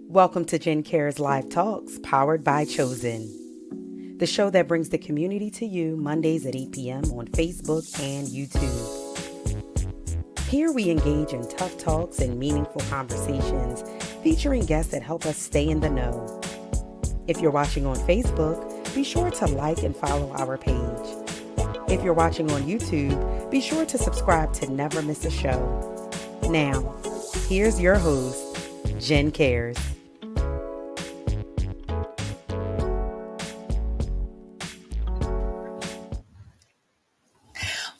Welcome to Jen Cares Live Talks, powered by Chozen, the show that brings the community to you Mondays at 8 p.m. on Facebook and YouTube. Here we engage in tough talks and meaningful conversations featuring guests that help us stay in the know. If you're watching on Facebook, be sure to like and follow our page. If you're watching on YouTube, be sure to subscribe to never miss a show. Now, here's your host, Jen Cares.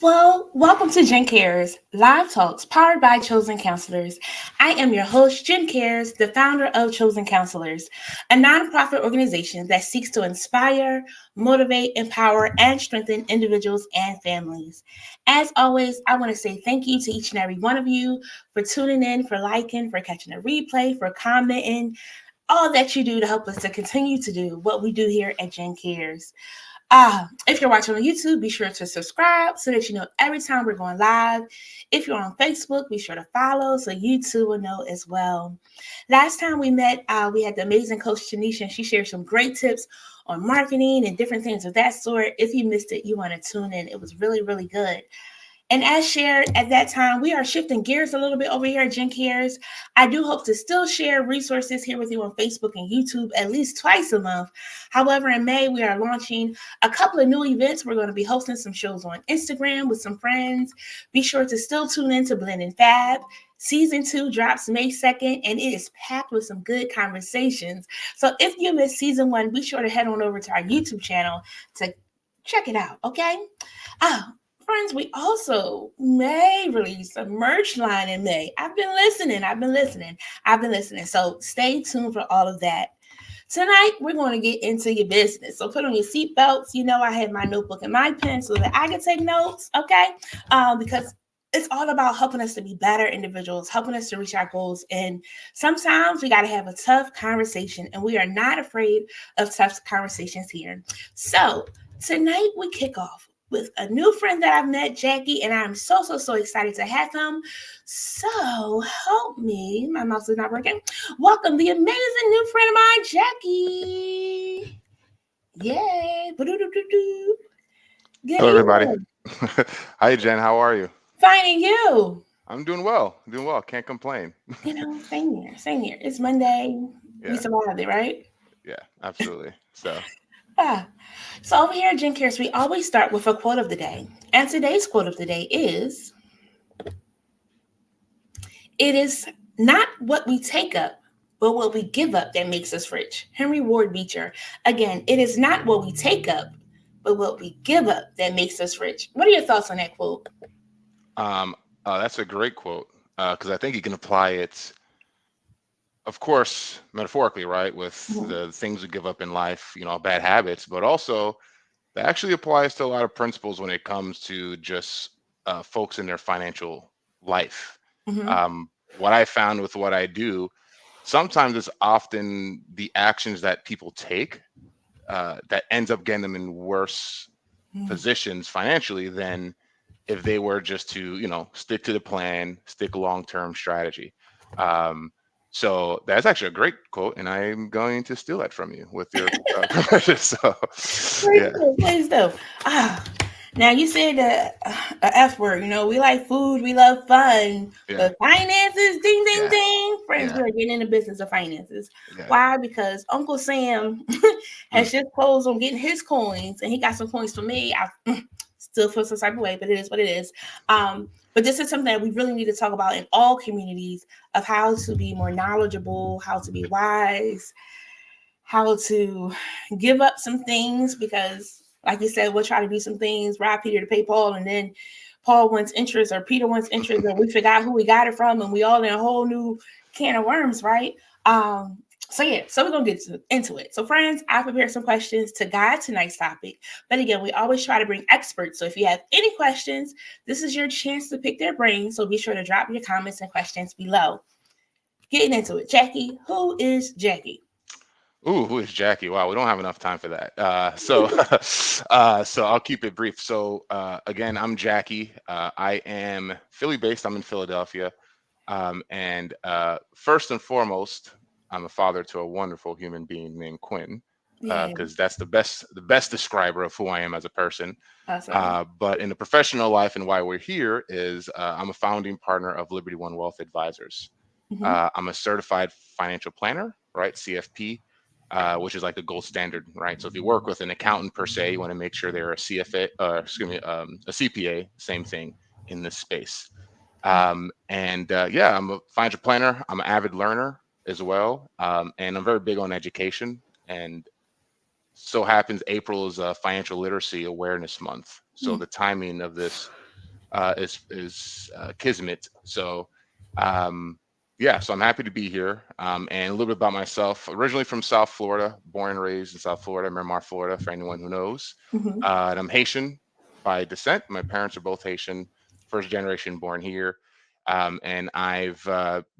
Well, welcome to Jen Cares Live Talks, powered by Chozen Counselors. I am your host, Jen Cares, the founder of Chozen Counselors, a nonprofit organization that seeks to inspire, motivate, empower, and strengthen individuals and families. As always, I want to say thank you to each and every one of you for tuning in, for liking, for catching a replay, for commenting, all that you do to help us to continue to do what we do here at Jen Cares. If you're watching on YouTube, be sure to subscribe so that you know every time we're going live. If you're on Facebook, be sure to follow so YouTube will know as well. Last time we met, we had the amazing Coach Tanisha, and she shared some great tips on marketing and different things of that sort. If you missed it, you want to tune in. It was really, really good. And as shared at that time, we are shifting gears a little bit over here at Jen Cares. I do hope to still share resources here with you on Facebook and YouTube at least twice a month. However, in May, we are launching a couple of new events. We're going to be hosting some shows on Instagram with some friends. Be sure to still tune in to Blend and Fab. Season 2 drops May 2nd, and it is packed with some good conversations. So if you missed Season 1, be sure to head on over to our YouTube channel to check it out, okay? Friends, we also may release a merch line in May. I've been listening. So stay tuned for all of that. Tonight, we're going to get into your business. So put on your seatbelts. You know, I have my notebook and my pen so that I can take notes, okay? Because it's all about helping us to be better individuals, helping us to reach our goals. And sometimes we got to have a tough conversation, and we are not afraid of tough conversations here. So tonight, we kick off with a new friend that I've met, Jacky, and I'm so excited to have him. So help me, my mouse is not working. Welcome the amazing new friend of mine, Jacky. Yay. Good Hello, everybody. evening. Hi, Jen. How are you? Finding you. I'm doing well. Doing well. Can't complain. You know, same here. It's Monday. We Yeah, survived it, right? yeah, absolutely. So, Ah. So over here at Jen Cares, we always start with a quote of the day. And today's quote of the day is, "It is not what we take up, but what we give up that makes us rich." Henry Ward Beecher. Again, it is not what we take up, but what we give up that makes us rich. What are your thoughts on that quote? um, that's a great quote because I think you can apply it, of course, metaphorically, right, with Mhm. the things we give up in life, bad habits, but also that actually applies to a lot of principles when it comes to just folks in their financial life. Mhm. What I found with what I do, sometimes it's often the actions that people take that ends up getting them in worse Mhm. positions financially than if they were just to, stick to the plan, stick long-term strategy. Um, so that's actually a great quote, and I'm going to steal that from you with your permission. So, Please yeah, do, please do. Ah, now you said the F word. You know, we like food, we love fun, yeah, but finances, ding, ding, yeah, ding. Friends, yeah, we are getting in the business of finances. yeah. Why? Because Uncle Sam Mm, has just closed on getting his coins, and he got some coins for me. I still feel some type of way, but it is what it is. But this is something that we really need to talk about in all communities of how to be more knowledgeable, how to be wise, how to give up some things because, like you said, we'll try to do some things, rob Peter to pay Paul, and then Paul wants interest or Peter wants interest, and we forgot who we got it from, and we all in a whole new can of worms, right? So we're gonna get into it. So, friends, I prepared some questions to guide tonight's topic. But again, we always try to bring experts. So if you have any questions, this is your chance to pick their brains. So be sure to drop your comments and questions below. Getting into it, Jacky, who is Jacky? Ooh, who is Jackie? Wow, we don't have enough time for that. So I'll keep it brief. So, again, I'm Jackie. I am Philly based. I'm in Philadelphia. And first and foremost, I'm a father to a wonderful human being named Quinn, Yeah. because that's the best describer of who I am as a person. Awesome. But in the professional life and why we're here is I'm a founding partner of Liberty One Wealth Advisors. Hmm. I'm a certified financial planner, right? CFP, which is like the gold standard, right? So if you work with an accountant per se, you want to make sure they're a CFA, excuse me, a CPA, same thing in this space. And yeah, I'm a financial planner. I'm an avid learner as well, and I'm very big on education. And so happens April is Financial Literacy Awareness Month, so the timing of this is kismet. So um, yeah, so I'm happy to be here. And a little bit about myself. Originally from South Florida, born and raised in South Florida, Miramar, Florida, for anyone who knows. Hmm. And I'm Haitian by descent. My parents are both Haitian, first generation born here. And I've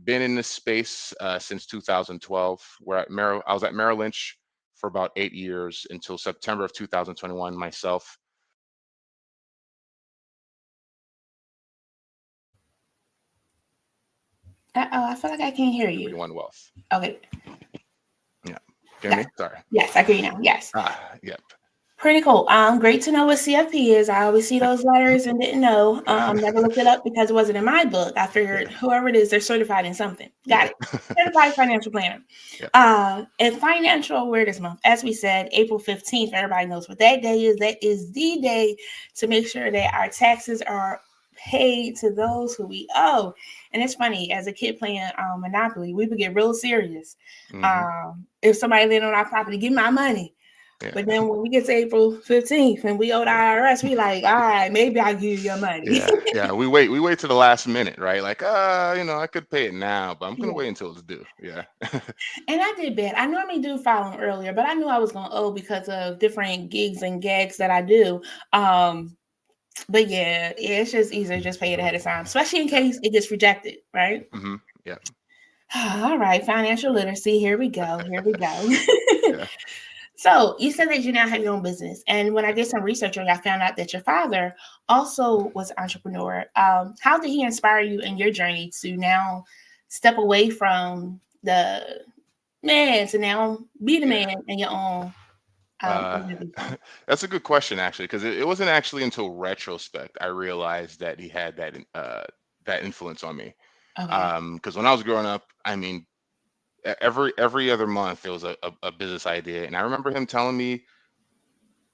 been in this space since 2012, where I was at Merrill Lynch for about 8 years until September of 2021 myself. Oh, I feel like I can't hear Liberty you. One Wealth. Okay. Yeah. Hear Got me? Sorry. Yes, I hear you now. Yes. Yep. Pretty cool. Great to know what CFP is. I always see those letters and didn't know. Never looked it up because it wasn't in my book. I figured Yeah. whoever it is, they're certified in something. Got Yeah. it. Certified financial planner. Yep. And Financial Awareness Month, as we said, April 15th. Everybody knows what that day is. That is the day to make sure that our taxes are paid to those who we owe. And it's funny, as a kid playing Monopoly, we would get real serious. Hmm. If somebody landed on our property, give me my money. Yeah. But then when we get to April 15th and we owe the IRS, we like, all right, maybe I'll give you your money. Yeah. Yeah. We wait to the last minute, right? Like, I could pay it now, but I'm gonna Yeah. wait until it's due. Yeah. And I did bad. I normally do file them earlier, but I knew I was gonna owe because of different gigs and gags that I do. Um, but yeah, it's just easier to just pay it ahead of time, especially in Yeah. case it gets rejected, right? Hmm. Yeah. All right, financial literacy. Here we go. Here we go. Yeah. So you said that you now have your own business, and when I did some research on you, I found out that your father also was an entrepreneur. How did he inspire you in your journey to now step away from the man to now be the Yeah. man in your own Uh, organization? that's a good question actually, because it wasn't actually until retrospect I realized that he had that influence on me. Okay. Because when I was growing up, I mean, every other month there was a business idea, and I remember him telling me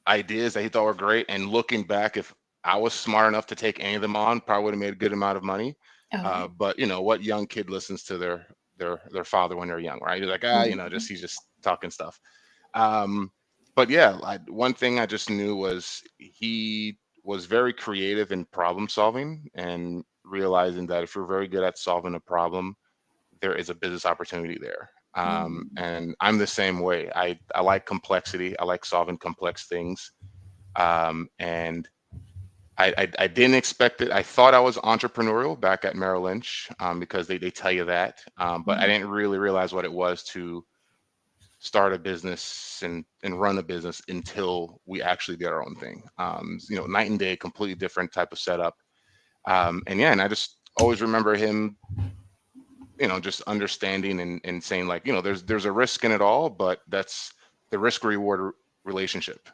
ideas that he thought were great. And looking back, if I was smart enough to take any of them on, probably would have made a good amount of money. Okay. But what young kid listens to their father when they're young, right? He's like, Mhm. he's just talking stuff. Um, but yeah, one thing I just knew was he was very creative in problem solving and realizing that if you're very good at solving a problem, there is a business opportunity there. Mhm. And I'm the same way. I like complexity. I like solving complex things. And I didn't expect it. I thought I was entrepreneurial back at Merrill Lynch, because they tell you that. But I Mhm. didn't really realize what it was to start a business and run a business until we actually did our own thing. Night and day, completely different type of setup. And yeah, and I just always remember him, just understanding and saying like, there's a risk in it all, but that's the risk reward relationship.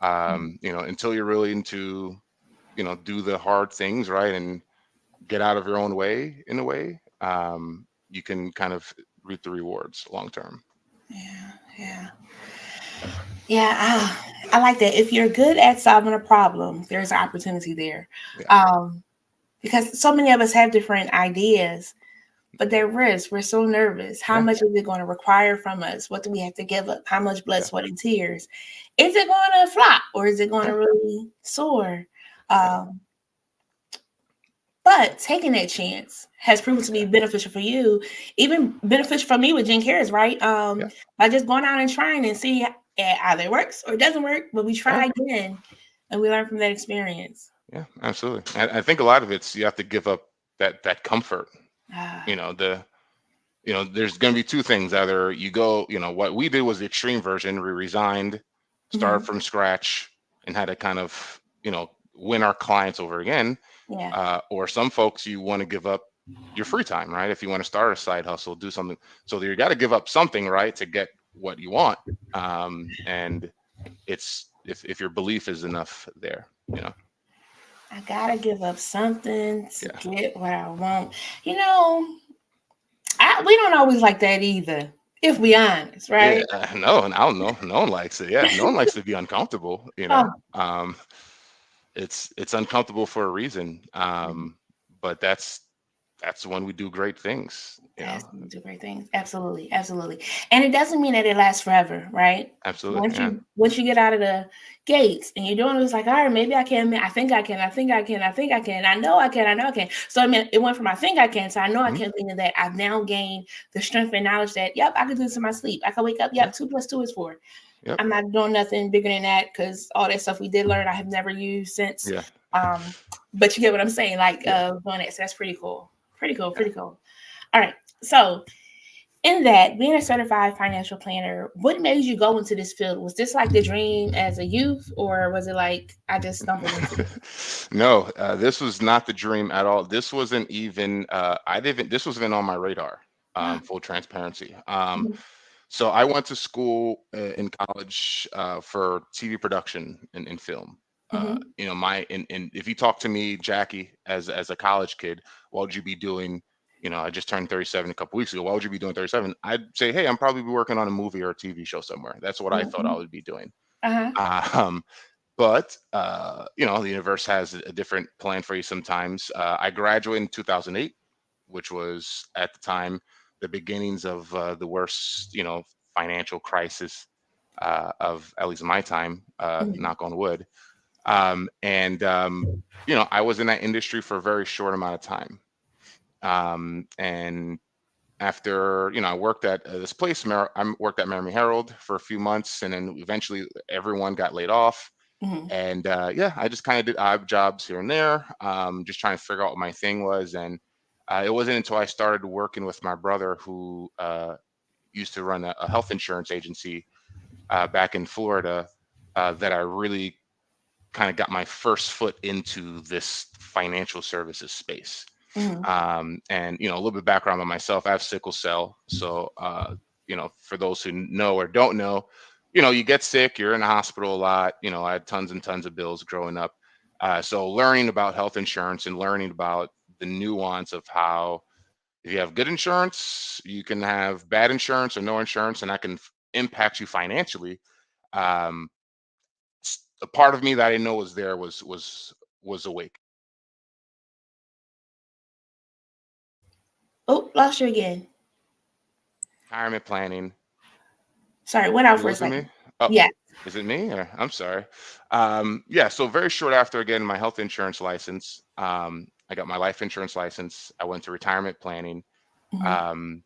Until you're willing to, do the hard things, right, and get out of your own way in a way, you can kind of reap the rewards long term. Yeah. Yeah. Yeah. I like that. If you're good at solving a problem, there's an opportunity there. Yeah. Um, because so many of us have different ideas, but they're risks. We're so nervous. How Yeah. much is it going to require from us? What do we have to give up? How much blood, Yeah. sweat, and tears? Is it going to flop or is it going Yeah. to really soar? Yeah. Um, but taking that chance has proven to be beneficial for you, even beneficial for me with Jen Cares, right? Yeah. By just going out and trying and see either it works or it doesn't work, but we Yeah. try again and we learn from that experience. Yeah. Absolutely. I think a lot of it's you have to give up that comfort. Ah, You know, the there's going to be two things. Either you go, what we did was the extreme version. We resigned, started mhm. from scratch, and had to kind of, win our clients over again. Yeah. Or some folks, you want to give up your free time, right? If you want to start a side hustle, do something. So you got to give up something, right, to get what you want. And it's if your belief is enough there, you know. I gotta give up something to Yeah. get what I want. You know, we don't always like that either, if we honest, Yeah, right? no, and I don't know. No one likes it. Yeah, no one likes to be uncomfortable. Oh, It's uncomfortable for a reason. mhm. But that's when we do great things. You know, That's when we do great things. Absolutely, absolutely. And it doesn't mean that it lasts forever, right? absolutely. Once Yeah. you get out of the gates and you're doing it, it's like, all right, maybe I can. I think I can. I think I can. I think I can. I know I can. I know I can. So I mean, it went from I think I can to I know I Mhm. can, meaning that I've now gained the strength and knowledge that yep, I can do this in my sleep. I can wake up. Yeah. Yep, 2 + 2 is 4. Yep. I'm not doing nothing bigger than that because all that stuff we did learn, I have never used since. Yeah. Um, but you get what I'm saying, like Yeah. doing it. So that's pretty cool. Pretty cool. Yeah. Pretty cool. All right. So in that, being a certified financial planner, what made you go into this field? Was this like the dream as a youth, or was it like I just stumbled into it? No, this was not the dream at all. This wasn't even. I didn't. This wasn't on my radar. Full transparency. Mhm, So I went to school in college for TV production and film. mhm, You know, and if you talk to me, Jackie, as a college kid, what would you be doing? You know, I just turned 37 a couple weeks ago. What would you be doing 37? I'd say, hey, I'm probably be working on a movie or a TV show somewhere. That's what I thought I mhm. would be doing. Uh-huh. Um, but you know, the universe has a different plan for you sometimes. I graduated in 2008, which was at the time the beginnings of the worst, you know, financial crisis of at least my time. Mhm, Knock on wood. And you know, I was in that industry for a very short amount of time. And after, you know, I worked at this place, I worked at Miami Herald for a few months, and then eventually everyone got laid off. mhm, And yeah, I just kind of did odd jobs here and there, just trying to figure out what my thing was. And it wasn't until I started working with my brother, who used to run a health insurance agency back in Florida, that I really kind of got my first foot into this financial services space. mhm, And you know, a little bit of background on myself: I have sickle cell. So you know, for those who know or don't know, you know, you get sick, you're in the hospital a lot. You know, I had tons and tons of bills growing up. So learning about health insurance and learning about the nuance of how, if you have good insurance, you can have bad insurance or no insurance, and that can impact you financially. Um, a part of me that I didn't know was there was awake. Oh, lost you again. Retirement planning. Sorry, went out You for a losing me? second. Oh, Yeah. is it me? Or, I'm sorry. Yeah, so very short after getting my health insurance license, I got my life insurance license. I went to retirement planning. Mhm, Um,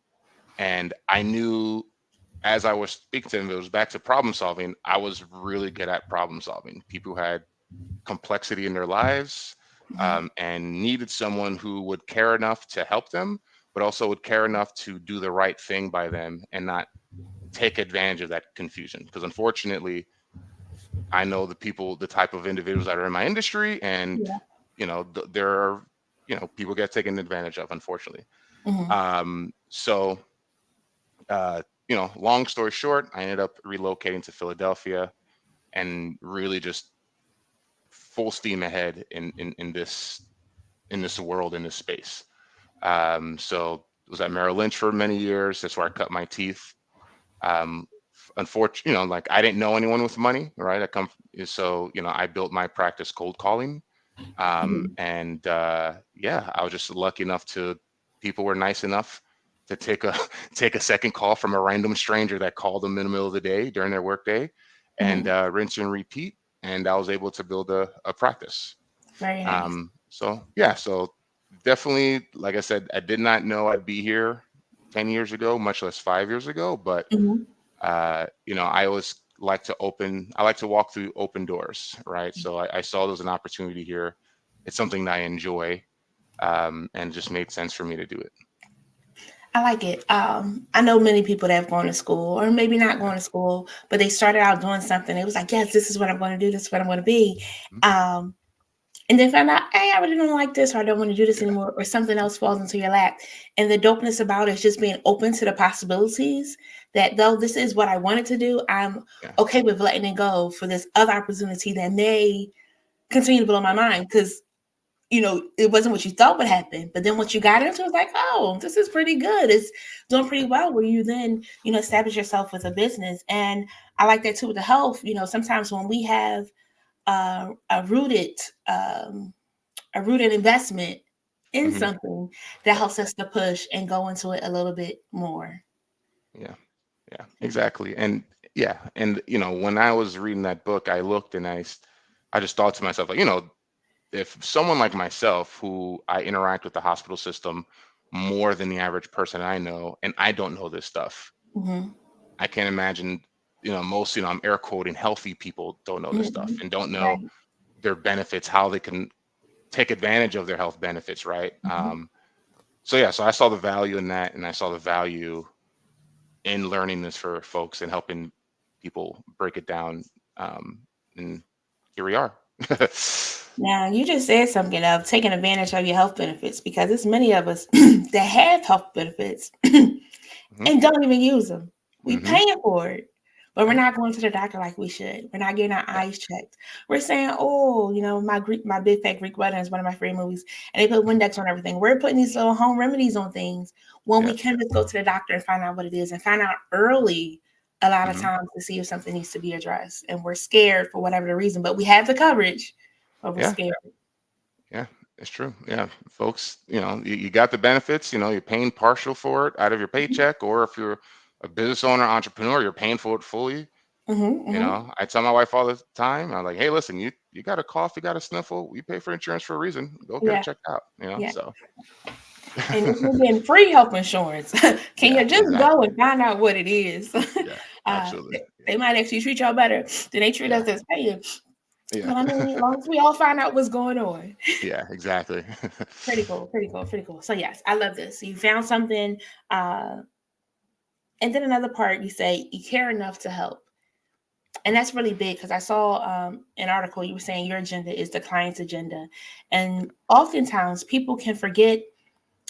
and I knew, as I was speaking to him, it was back to problem solving. I was really good at problem solving. People who had complexity in their lives, mhm, and needed someone who would care enough to help them, but also would care enough to do the right thing by them and not take advantage of that confusion. Because unfortunately, I know the type of individuals that are in my industry, and yeah. you know, there are, you know, people get taken advantage of, unfortunately. Mhm, So you know, long story short, I ended up relocating to Philadelphia and really just full steam ahead in this world, in this space. So was at Merrill Lynch for many years. That's where I cut my teeth. Unfortunately, you know, like I didn't know anyone with money, right? So you know, I built my practice cold calling. mhm, And yeah, I was just lucky enough to, people were nice enough to take a take a second call from a random stranger that called them in the middle of the day during their workday, and mhm. rinse and repeat. And I was able to build a practice. Very nice. So yeah, so definitely, like I said, I did not know I'd be here 10 years ago, much less 5 years ago. But Mhm. you know, I always I like to walk through open doors, right? So I saw there was an opportunity here. It's something that I enjoy, and it just made sense for me to do it. I like it. I know many people that have gone to school, or maybe not Yeah. going to school, but they started out doing something. It was like, yes, this is what I'm going to do. This is what I'm going to be. Mhm. Um, and then find out, hey, I really don't like this, or I don't want to do this anymore, or something else falls into your lap. And the dopeness about it is just being open to the possibilities that though this is what I wanted to do, I'm Yeah. okay with letting it go for this other opportunity that may continue to blow my mind because it wasn't what you thought would happen. But then what you got into was like, oh, this is pretty good. It's doing pretty well where you then, establish yourself with a business. And I like that too with the health. Sometimes when we have uh, a rooted um, a rooted investment in Hmm. something that helps us to push and go into it a little bit more. Yeah. Yeah. Exactly. And yeah. And when I was reading that book, I looked and I just thought to myself, like, if someone like myself, who I interact with the hospital system more than the average person I know, and I don't know this stuff, Mm-hmm. I can't imagine, most, I'm air quoting, healthy people don't know this Mm-hmm. stuff and don't know Right. their benefits, how they can take advantage of their health benefits, right? Mm-hmm. So yeah, so I saw the value in that, and I saw the value in learning this for folks and helping people break it down. And here we are. Now, you just said something of taking advantage of your health benefits because there's many of us that have health benefits Hmm. and don't even use them. We Hmm. paying for it, but we're Yeah. not going to the doctor like we should. We're not getting our Yeah. eyes checked. We're saying, oh, my Big Fat Greek Wedding is one of my favorite movies, and they put Windex on everything. We're putting these little home remedies on things when we Yeah. can just go to the doctor and find out what it is and find out early a lot of Hmm. times to see if something needs to be addressed. And we're scared for whatever the reason, but we have the coverage, but we're Yeah. scared. Yeah, it's true. Yeah, folks, you got the benefits, you're paying partial for it out of your paycheck, or if you're a business owner, entrepreneur, you're paying for it fully. Mm-hmm, mm-hmm. I tell my wife all the time, I'm like, hey, listen, you got a cough, you got a sniffle, we pay for insurance for a reason. Go get it Yeah, checked out, yeah. so And if you're getting free health insurance, can yeah, you just go exactly. and find out what it is? Yeah, They absolutely. they might actually treat y'all better than they treat Yeah, us as paying. yeah, But I mean, as long as we all find out what's going on. yeah, exactly. Pretty cool, pretty cool, pretty cool. So yes, I love this. You found something, uh, and then another part you say you care enough to help. And that's really big because I saw an article you were saying your agenda is the client's agenda. And oftentimes people can forget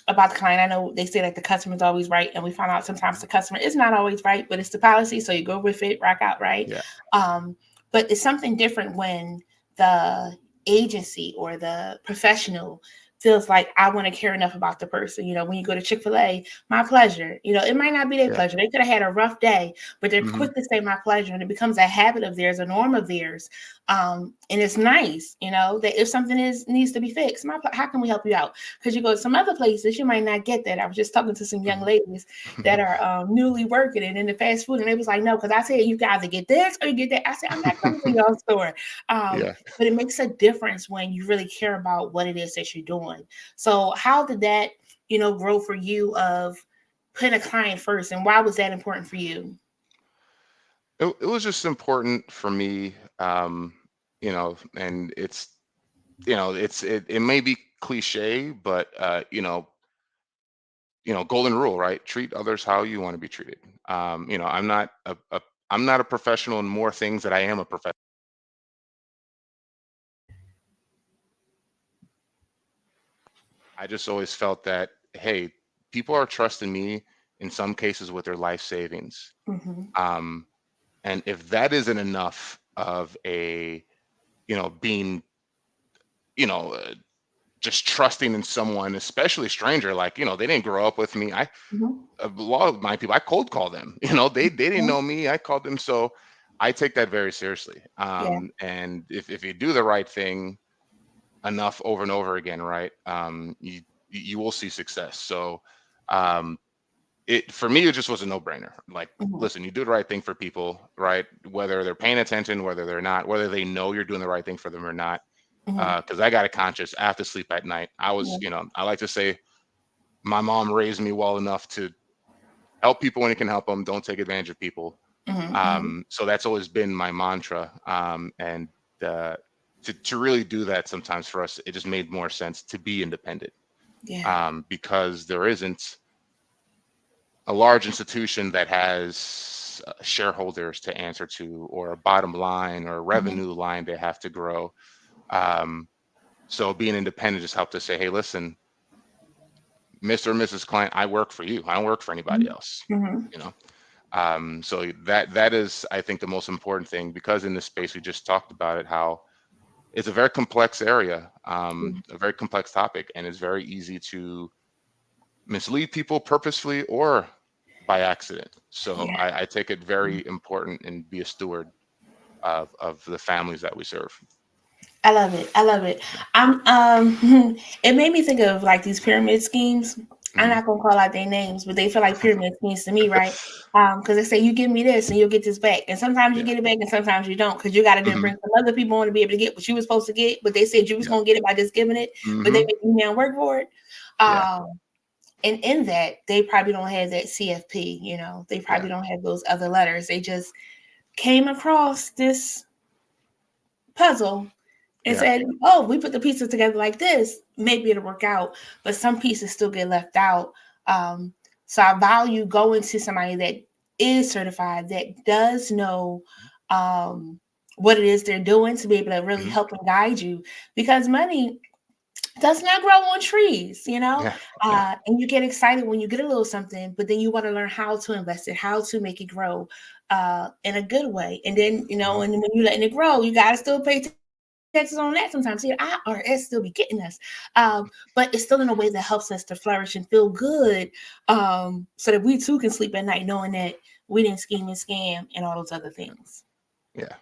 about the client. I know they say like the customer's always right, and we find out sometimes the customer is not always right, but it's the policy, so you go with it, rock out, right? Yeah, Um, but it's something different when the agency or the professional feels like I want to care enough about the person. When you go to Chick-fil-A, my pleasure. It might not be their yeah. pleasure. They could have had a rough day, but they're Hmm. quick to say my pleasure, and it becomes a habit of theirs, a norm of theirs. And it's nice, that if something needs to be fixed, how can we help you out? Because you go to some other places, you might not get that. I was just talking to some young Hmm. ladies that are newly working and in the fast food, and they was like, no, because I said you can either get this or you get that. I said, I'm not coming to your store. Yeah. But it makes a difference when you really care about what it is that you're doing. So how did that, grow for you of putting a client first, and why was that important for you? It was just important for me, and it may be cliche, but golden rule, right? Treat others how you want to be treated. I'm not a professional in more things that I am a professional. I just always felt that, hey, people are trusting me in some cases with their life savings. Mm-hmm. Um, and if that isn't enough of a, being, you know, uh, just trusting in someone, especially a stranger, like, they didn't grow up with me. Mm-hmm. A lot of my people, I cold call them. They didn't know me. I called them. So I take that very seriously. Yeah. And if you do the right thing enough over and over again, right, you will see success. So um, it for me, it just was a no brainer. Like, Mm-hmm. listen, you do the right thing for people, right? Whether they're paying attention, whether they're not, whether they know you're doing the right thing for them or not. Mm-hmm. Because I got a conscience. I have to sleep at night. Yeah. I like to say my mom raised me well enough to help people when you can help them. Don't take advantage of people. Mm-hmm. So that's always been my mantra. And uh, to really do that, sometimes for us, it just made more sense to be independent, Yeah. because there isn't a large institution that has shareholders to answer to, or a bottom line or a Mm-hmm. revenue line they have to grow. Um, So being independent just helped us say, hey, listen, Mr. or Mrs. Client, I work for you. I don't work for anybody else. Mm-hmm. You know, so that is, I think, the most important thing, because in this space we just talked about it, how it's a very complex area, a very complex topic, and it's very easy to mislead people purposefully or by accident. So Yeah. I take it very important and be a steward of the families that we serve. I love it. I love it. I'm it made me think of like these pyramid schemes. I'm Hmm. not gonna call out their names, but they feel like pyramid schemes to me, right? Because they say you give me this and you'll get this back, and sometimes you Yeah. get it back and sometimes you don't, because you got to then Hmm. bring some other people on to be able to get what you were supposed to get, but they said you was Yeah. gonna get it by just giving it, but they Hmm. make you now work for it. Yeah. Um, and in that, they probably don't have that CFP. They Yeah. probably don't have those other letters. They just came across this puzzle and Yeah. said, "Oh, we put the pieces together like this. Maybe it'll work out." But some pieces still get left out. Um, so I value going to somebody that is certified, that does know what it is they're doing, to be able to really Hmm. help and guide you, because money does not grow on trees, Yeah. Yeah. and you get excited when you get a little something, but then you want to learn how to invest it, how to make it grow in a good way. And then, Hmm. and when you're letting it grow, you got to still pay taxes on that sometimes. See, IRS still be getting us, but it's still in a way that helps us to flourish and feel good, so that we too can sleep at night knowing that we didn't scheme and scam and all those other things. Yeah.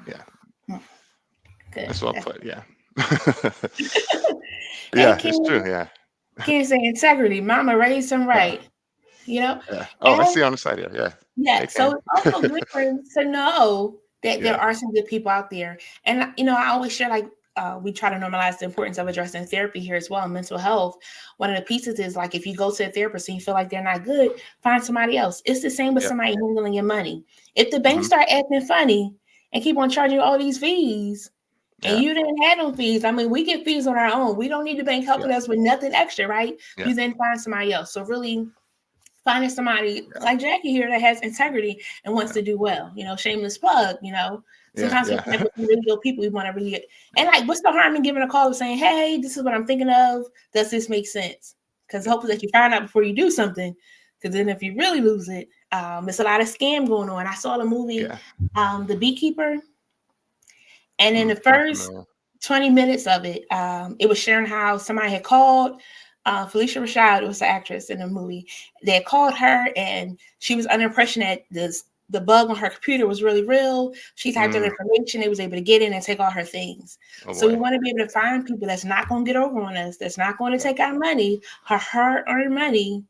Yeah. Hmm, good. That's well put. Yeah. And Yeah, it's true. Yeah. can't say integrity. Mama raised them Yeah. right, you know. Yeah. Oh, I And see on the side here. Yeah. yeah, They so can. it's also good to know that there Yeah. are some good people out there. And I always share, like, we try to normalize the importance of addressing therapy here as well, mental health. One of the pieces is, like, if you go to a therapist and you feel like they're not good, find somebody else. It's the same with Yeah. somebody handling your money. If the bank Hmm. start acting funny and keep on charging you all these fees, and Yeah. you didn't have no fees, I mean, we get fees on our own. We don't need the bank Yeah. helping us with nothing extra, right? Yeah. You then find somebody else. So really finding somebody Yeah. like Jacky here that has integrity and wants Yeah. to do well. Shameless plug. Yeah. Sometimes we Yeah. connect with some really good people. We want to really get, and like, what's the harm in giving a call and saying, "Hey, this is what I'm thinking of. Does this make sense?" Because Yeah. hopefully that you find out before you do something. Because then if you really lose it, there's a lot of scam going on. I saw the movie, Yeah. The Beekeeper, and in the Not first familiar. 20 minutes of it, it was sharing how somebody had called Felicia Rashad, was the actress in the movie. They had called her, and she was under impression that the bug on her computer was really real. She typed in Mm. information, they was able to get in and take all her things. Oh So we boy. want to be able to find people that's not going to get over on us, that's not going to Yeah. take our money, her hard-earned money,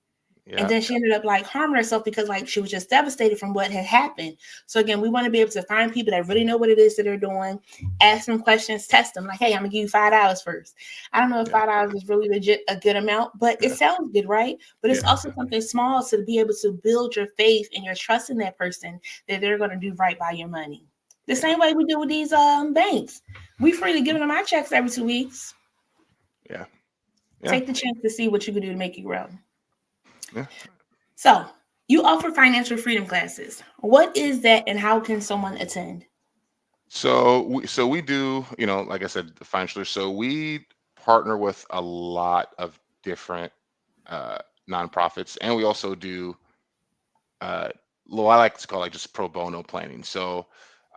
and Yeah. then she ended up like harming herself because like she was just devastated from what had happened. So again, we want to be able to find people that really know what it is that they're doing, ask them questions, test them. Like, hey, I'm gonna give you $5 first. I don't know if Yeah. $5 is really legit a good amount, but it Yeah. sounds good, right? But it's Yeah. also something small to be able to build your faith and your trust in that person that they're gonna do right by your money. The Yeah. same way we do with these banks. We freely giving them our checks every 2 weeks. Yeah. Yeah. Take the chance to see what you can do to make it grow. Yeah. So, you offer financial freedom classes. What is that and how can someone attend? So we do, like I said, the financial. So we partner with a lot of different uh, nonprofits, and we also do uh, what I like to call like just pro bono planning. So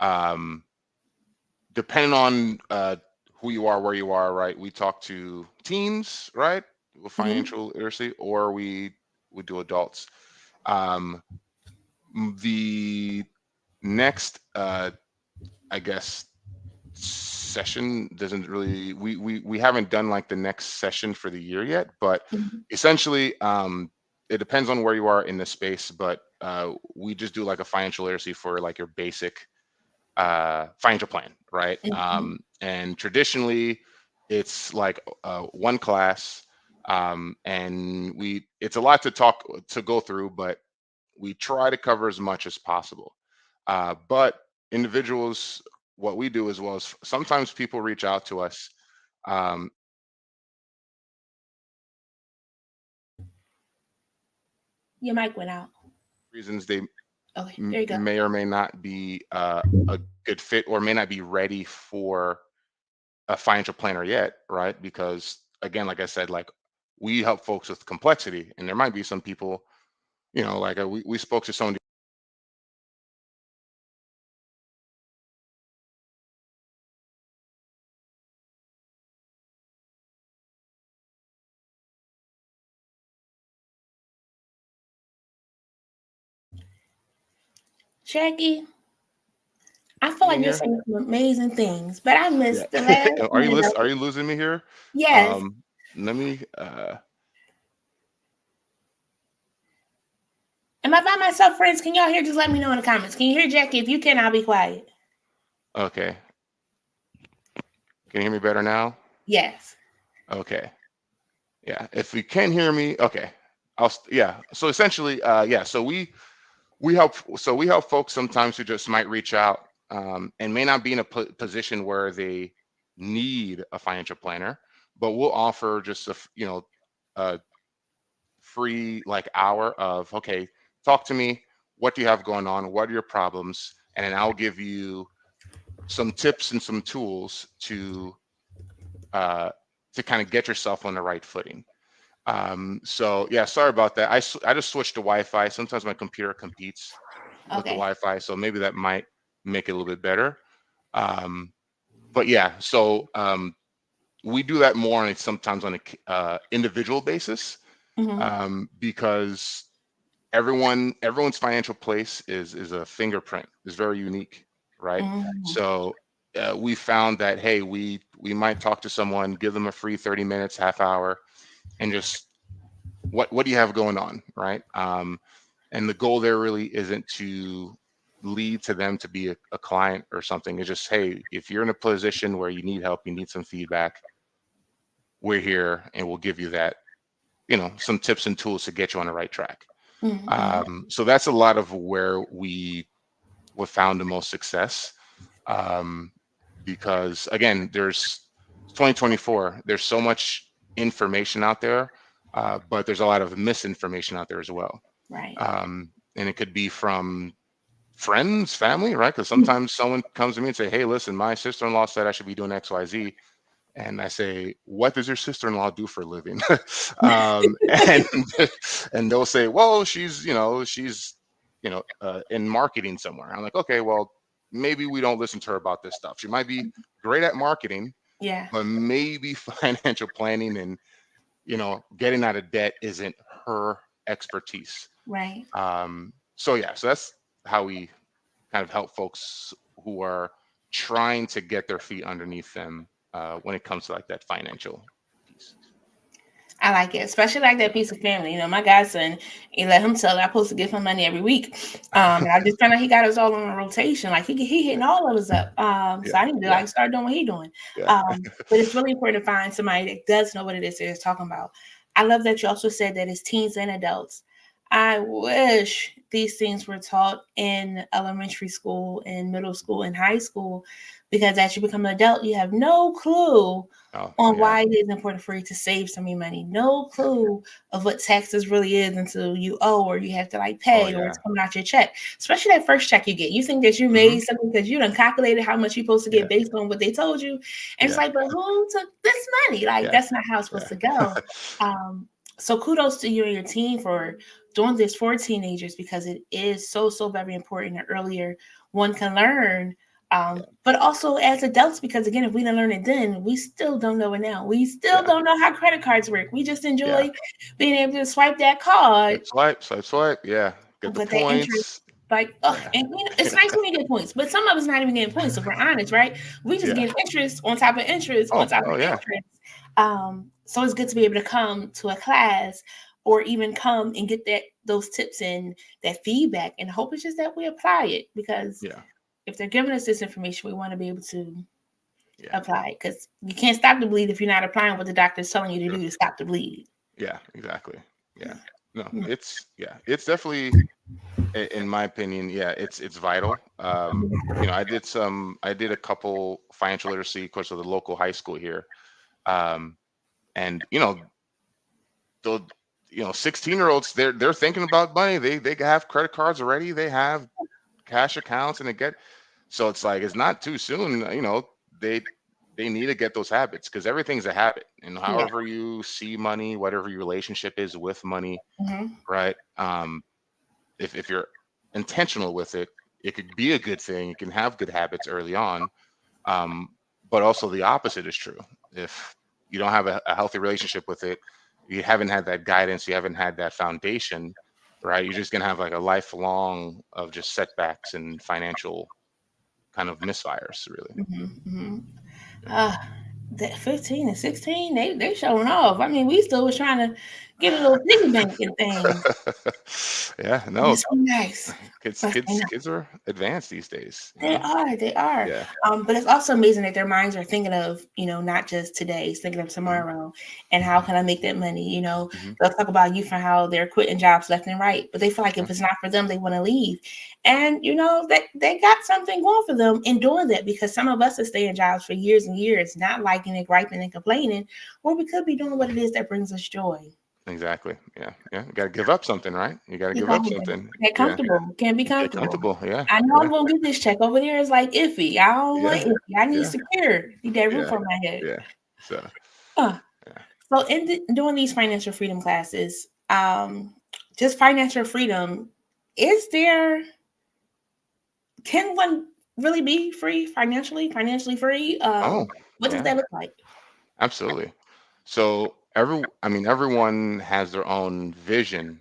um, depending on who you are, where you are, right? We talk to teens, right, with Mhm. financial literacy, or we do adults. Um, the next, I guess, session doesn't really we haven't done like the next session for the year yet, but Mhm. essentially it depends on where you are in the space, but we just do like a financial literacy for like your basic financial plan, right? Mhm. And traditionally it's like one class, and we it's a lot to go through, but we try to cover as much as possible. But individuals, what we do as well is sometimes people reach out to us. Um, Your mic went out. reasons they Okay, there you go. may or may not be a good fit or may not be ready for a financial planner yet, right? Because again, like I said, like we help folks with complexity, and there might be some people, like we spoke to someone. Jackie, I feel Me like in you're here? saying some amazing things, but I Yeah. missed the last Are you minute of Are it. you losing me here? Yes. Um, Let me. Am I by myself, friends? Can y'all hear? Just let me know in the comments. Can you hear Jackie? If you can, I'll be quiet. Okay. Can you hear me better now? Yes. Okay. Yeah. If you can hear me, okay. Yeah. So essentially, yeah. So we help folks sometimes who just might reach out, and may not be in a position where they need a financial planner, but we'll offer just a free like hour of, okay, talk to me. What do you have going on? What are your problems? And then I'll give you some tips and some tools uh, to kind of get yourself on the right footing. So yeah, sorry about that. I just switched to Wi-Fi. Sometimes my computer competes with the Okay. Wi-Fi, so maybe that might make it a little bit better. Um, but yeah, so we do that more on sometimes on a individual basis, Mm-hmm. because everyone's financial place is a fingerprint, is very unique, right? Mm-hmm. So we found that, hey, we might talk to someone, give them a free 30 minutes, half hour, and just what do you have going on, right? And the goal there really isn't to lead to them to be a client or something. It's just, hey, if you're in a position where you need help, you need some feedback, we're here and we'll give you that, some tips and tools to get you on the right track. Mm-hmm. So that's a lot of where we found the most success, um, because again, there's 2024. There's so much information out there, but there's a lot of misinformation out there as well. Right. And it could be from friends, family, right? Because sometimes someone comes to me and say, "Hey, listen, my sister-in-law said I should be doing X, Y, Z." And I say, "What does your sister-in-law do for a living?" And and they'll say, "Well, she's in marketing somewhere." I'm like, "Okay, well, maybe we don't listen to her about this stuff. She might be great at marketing, Yeah. but maybe financial planning and getting out of debt isn't her expertise." Right. So yeah, so that's how we kind of help folks who are trying to get their feet underneath them, when it comes to like that financial piece. I like it, especially like that piece of family. My godson, he let him tell. I supposed to give him money every week. And I just found out he got us all on a rotation. Like he hitting all of us up. So Yeah, I need to yeah, like start doing what he doing. yeah, But it's really important to find somebody that does know what it is they're talking about. I love that you also said that it's teens and adults. I wish these things were taught in elementary school, in middle school, and high school, because as you become an adult, you have no clue oh on yeah, why it is important for you to save some of your money. No clue of what taxes really is until you owe or you have to like oh pay or yeah, it's coming out your check. Especially that first check you get. You think that you hmm, made something because you done calculated how much you're supposed to get yeah, based on what they told you. And it's yeah, like, but who took this money? Like yeah, that's not how it's supposed yeah, to go. So kudos to you and your team for doing this for teenagers, because it is so, so very important. The earlier one can learn, but also as adults, because again, if we didn't learn it then, we still don't know it now. We still yeah, don't know how credit cards work. We just yeah. enjoy being able to swipe that card, Swipe, swipe, swipe, swipe. Yeah, get the but that interest, points. like, Yeah, and it's nice when you get points, but some of us not even getting points. If we're honest, right? We just yeah. get interest on top of interest on Oh, top of oh yeah, interest. So it's good to be able to come to a class or even come and get those tips and that feedback. And hope it's just that we apply it, because yeah, if they're giving us this information, we want to be able to yeah. apply it, because you can't stop the bleed if you're not applying what the doctor's telling you to Sure. do to stop the bleeding. Yeah, exactly. Yeah. No, Mm. it's definitely, in my opinion, yeah, it's vital. I did a couple financial literacy courses at the local high school here. Um, and the 16-year-olds, they're thinking about money. They have credit cards already, they have cash accounts, and they get, so it's like it's not too soon. They they need to get those habits, because everything's a habit. And Yeah. however you see money, whatever your relationship is with money, Mhm. right? If you're intentional with it, it could be a good thing. You can have good habits early on. Um, but also the opposite is true. If you don't have a healthy relationship with it, you haven't had that guidance, you haven't had that foundation, right? You're just gonna have like a lifelong of just setbacks and financial kind of misfires, really. Mhm. Mhm. Yeah. Uh, that 15 and 16, they showing off. I mean, we still was trying to get a little piggy bank and things. Yeah, no, It's nice. kids, But kids, kids are advanced these days, you they know? are, they are. Yeah. But it's also amazing that their minds are thinking of, not just today, it's thinking of Hmm. tomorrow and how can I make that money? Hmm. They'll talk about youth and how they're quitting jobs left and right, but they feel like Yeah, if it's not for them, they want to leave. And that they got something going for them in doing that, because some of us are staying in jobs for years and years, not liking it, griping and complaining, or we could be doing what it is that brings us joy. exactly. Yeah, yeah. You got to give up something, right? You got to You give got up to something. get Yeah, comfortable. Can't be get comfortable. comfortable. Yeah, I know yeah, I'm gonna get this check over there. It's like iffy. I don't want yeah, iffy. I need yeah, secure. Need that roof yeah, on my head. yeah. So, Huh. yeah. So doing these financial freedom classes, just financial freedom, is there? Can one really be free financially free? Oh, What does yeah, that look like? absolutely. So everyone has their own vision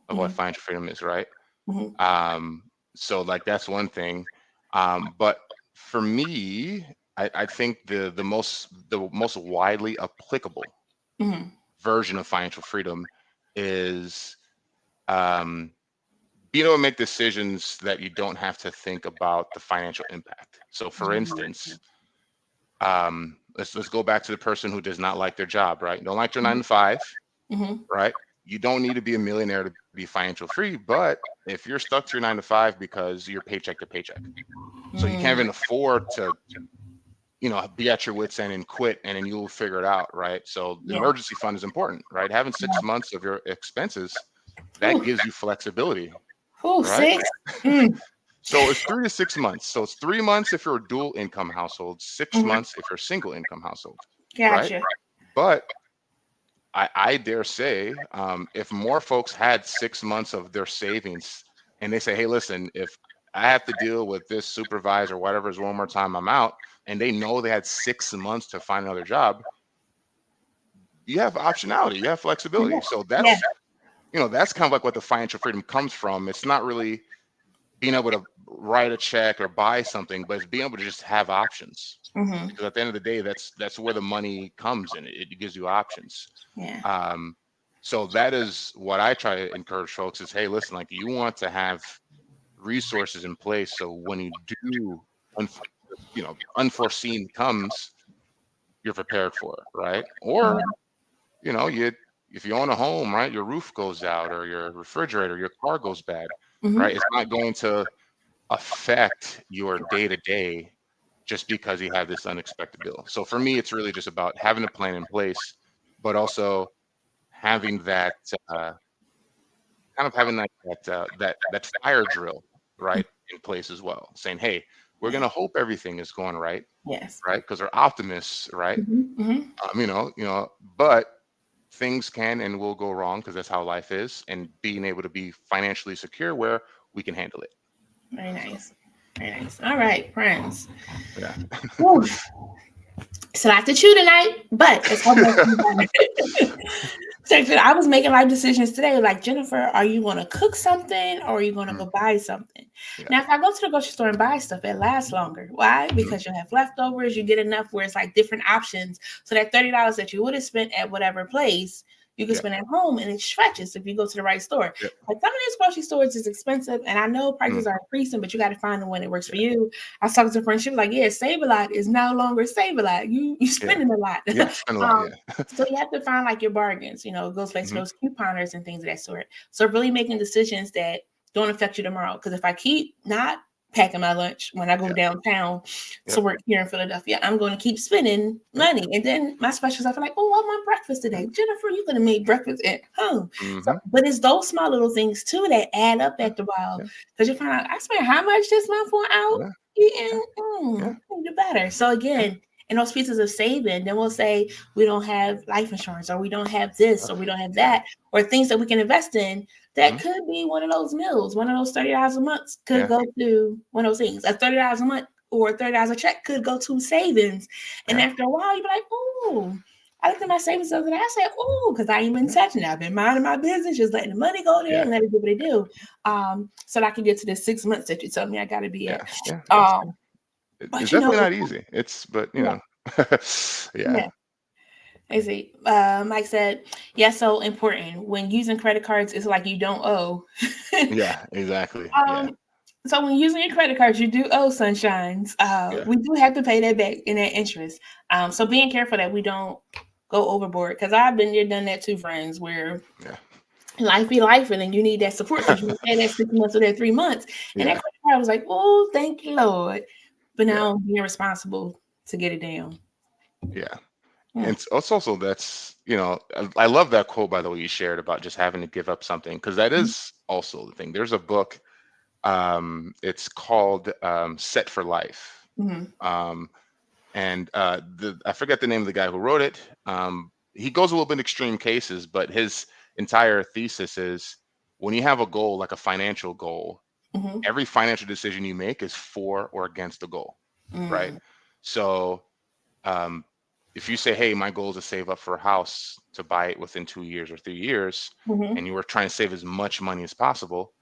of what Hmm. financial freedom is, right? Hmm. Um, so like that's one thing. But for me, I think the most widely applicable Hmm. version of financial freedom is um, being able to make decisions that you don't have to think about the financial impact. So, for instance, let's go back to the person who does not like their job, right? Don't like their 9 to 5, Hmm. right? You don't need to be a millionaire to be financial free, but if you're stuck to your 9 to 5 because you're paycheck to paycheck, so you can't Mm, even afford to, be at your wits end and quit, and then you'll figure it out, right? So the yeah. emergency fund is important, right? Having 6 months of your expenses, that Ooh, gives you flexibility, ooh, right? 6. Mm, So it's 3 to 6 months. So it's 3 months if you're a dual income household, six hmm. months if you're a single income household, right? Gotcha. But I dare say, if more folks had 6 months of their savings and they say, hey, listen, if I have to deal with this supervisor, whatever is one more time, I'm out, and they know they had 6 months to find another job, you have optionality, you have Yeah. flexibility. So Yeah. that's kind of like what the financial freedom comes from. It's not really being able to write a check or buy something, but it's being able to just have options. Hmm. Because at the end of the day, that's where the money comes in. It gives you options. Yeah. Um, so that is what I try to encourage folks is, hey, listen, like you want to have resources in place so when you do, unf- unforeseen comes, you're prepared for it, right? Or you if you own a home, right, your roof goes out or your refrigerator, your car goes bad, Hmm. right? It's not going to affect your day to day just because you have this unexpected bill. So for me, it's really just about having a plan in place, but also having that uh, kind of having that fire drill right in place as well, saying, "Hey, we're Yeah. gonna hope everything is going right, Yes. right? Because we're optimists, right? Hmm. Hmm. But things can and will go wrong because that's how life is, and being able to be financially secure where we can handle it." Very So nice. Very nice. All right, friends. yeah. Whew. It's a lot to chew tonight, but it's almost done. So I was making life decisions today. Like, Jennifer, are you going to cook something or are you going to Mm, go buy something? yeah. Now, if I go to the grocery store and buy stuff, it lasts longer. Why? Mhm. Because you have leftovers, you get enough where it's like different options. So that $30 that you would have spent at whatever place, you can Yeah. spend at home and it stretches if you go to the right store. Yep. Like, some of these grocery stores is expensive, and I know Mm, prices are increasing, but you got to find the one that works for yeah. you. I was talking to a friend, she was like, yeah, Save a Lot is no longer Save a Lot. You Yeah. spending a lot. Yeah. Spend a lot. um, Yeah. so you have to find like your bargains, it goes back to Hmm. those couponers and things of that sort. So really making decisions that don't affect you tomorrow. Because if I keep not packing my lunch when I go Yeah. downtown to Yep. work here in Philadelphia, I'm going to keep spending Yep. money. And then my special self are like, oh, I want breakfast today. Jennifer, you could have made breakfast at home. So, Hmm. but it's those small little things too that add up Yeah. after a while. Yeah. Because you find out, I spent how much this month for out Yeah. eating? Yeah. Do better. So Yeah. again, And those pieces of saving, then we'll say we don't have life insurance, or we don't have this, or we don't have Yeah. that, or things that we can invest in. That Hmm. could be one of those meals. One of those $30 a month could Yeah. go to one of those things. A $30 a month or $30 a check could go to savings. And Yeah. after a while, you'd be like, oh, I looked at my savings the other day. I said, oh, because I ain't been Yeah. touching it. I've been minding my business, just letting the money go there Yeah. and let it do what it do. So that I can get to the 6 months that you told me I got to be Yeah. at. Yeah. Um, It's but definitely not easy. But yeah, yeah. yeah. I see. Mike said, yeah, so important. When using credit cards, it's like you don't owe. Yeah. Exactly. Yeah. um, so when using your credit cards, you do owe sunshines. Yeah. We do have to pay that back in that interest. So being careful that we don't go overboard, because I've been there, done that too, friends, where Yeah. life be life, and then you need that support because you had that 6 months or that 3 months, and that Yeah. credit card was like, oh, thank you, Lord. But Yeah. now being responsible to get it down. Yeah. Yeah. And it's also that's, I love that quote, by the way, you shared about just having to give up something, because that is also the thing. There's a book, it's called Set for Life. Mm-hmm. Um, and I forget the name of the guy who wrote it. He goes a little bit extreme cases, but his entire thesis is when you have a goal, like a financial goal, Mm-hmm. every financial decision you make is for or against the goal, right? So um, if you say, hey, my goal is to save up for a house to buy it within 2 years or 3 years, Mm-hmm. and you were trying to save as much money as possible,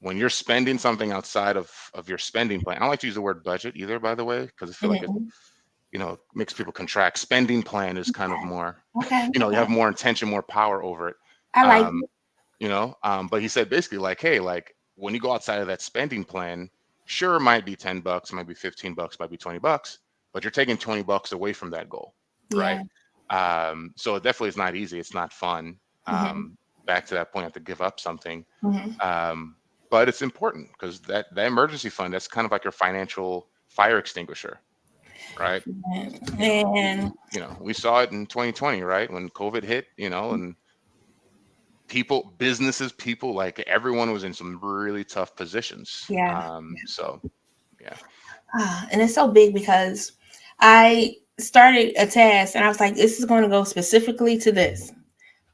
when you're spending something outside of your spending plan, I don't like to use the word budget either, by the way, because I feel like it, Mm-hmm. makes people contract. Spending plan is kind of more, Okay. you have Okay. more intention, more power over it. I like Um, it. but he said basically like, hey, like when you go outside of that spending plan, sure, it might be $10, it might be $15, might be $20, but you're taking $20 away from that goal, right? Yeah. So it definitely is not easy. It's not fun. Mm-hmm. Back to that point, you have to give up something. Mm-hmm. Um, but it's important because that emergency fund, that's kind of like your financial fire extinguisher, right? And We saw it in 2020, right? When COVID hit, and businesses, like everyone was in some really tough positions. yeah. So yeah. And it's so big because I started a task and I was like, this is going to go specifically to this.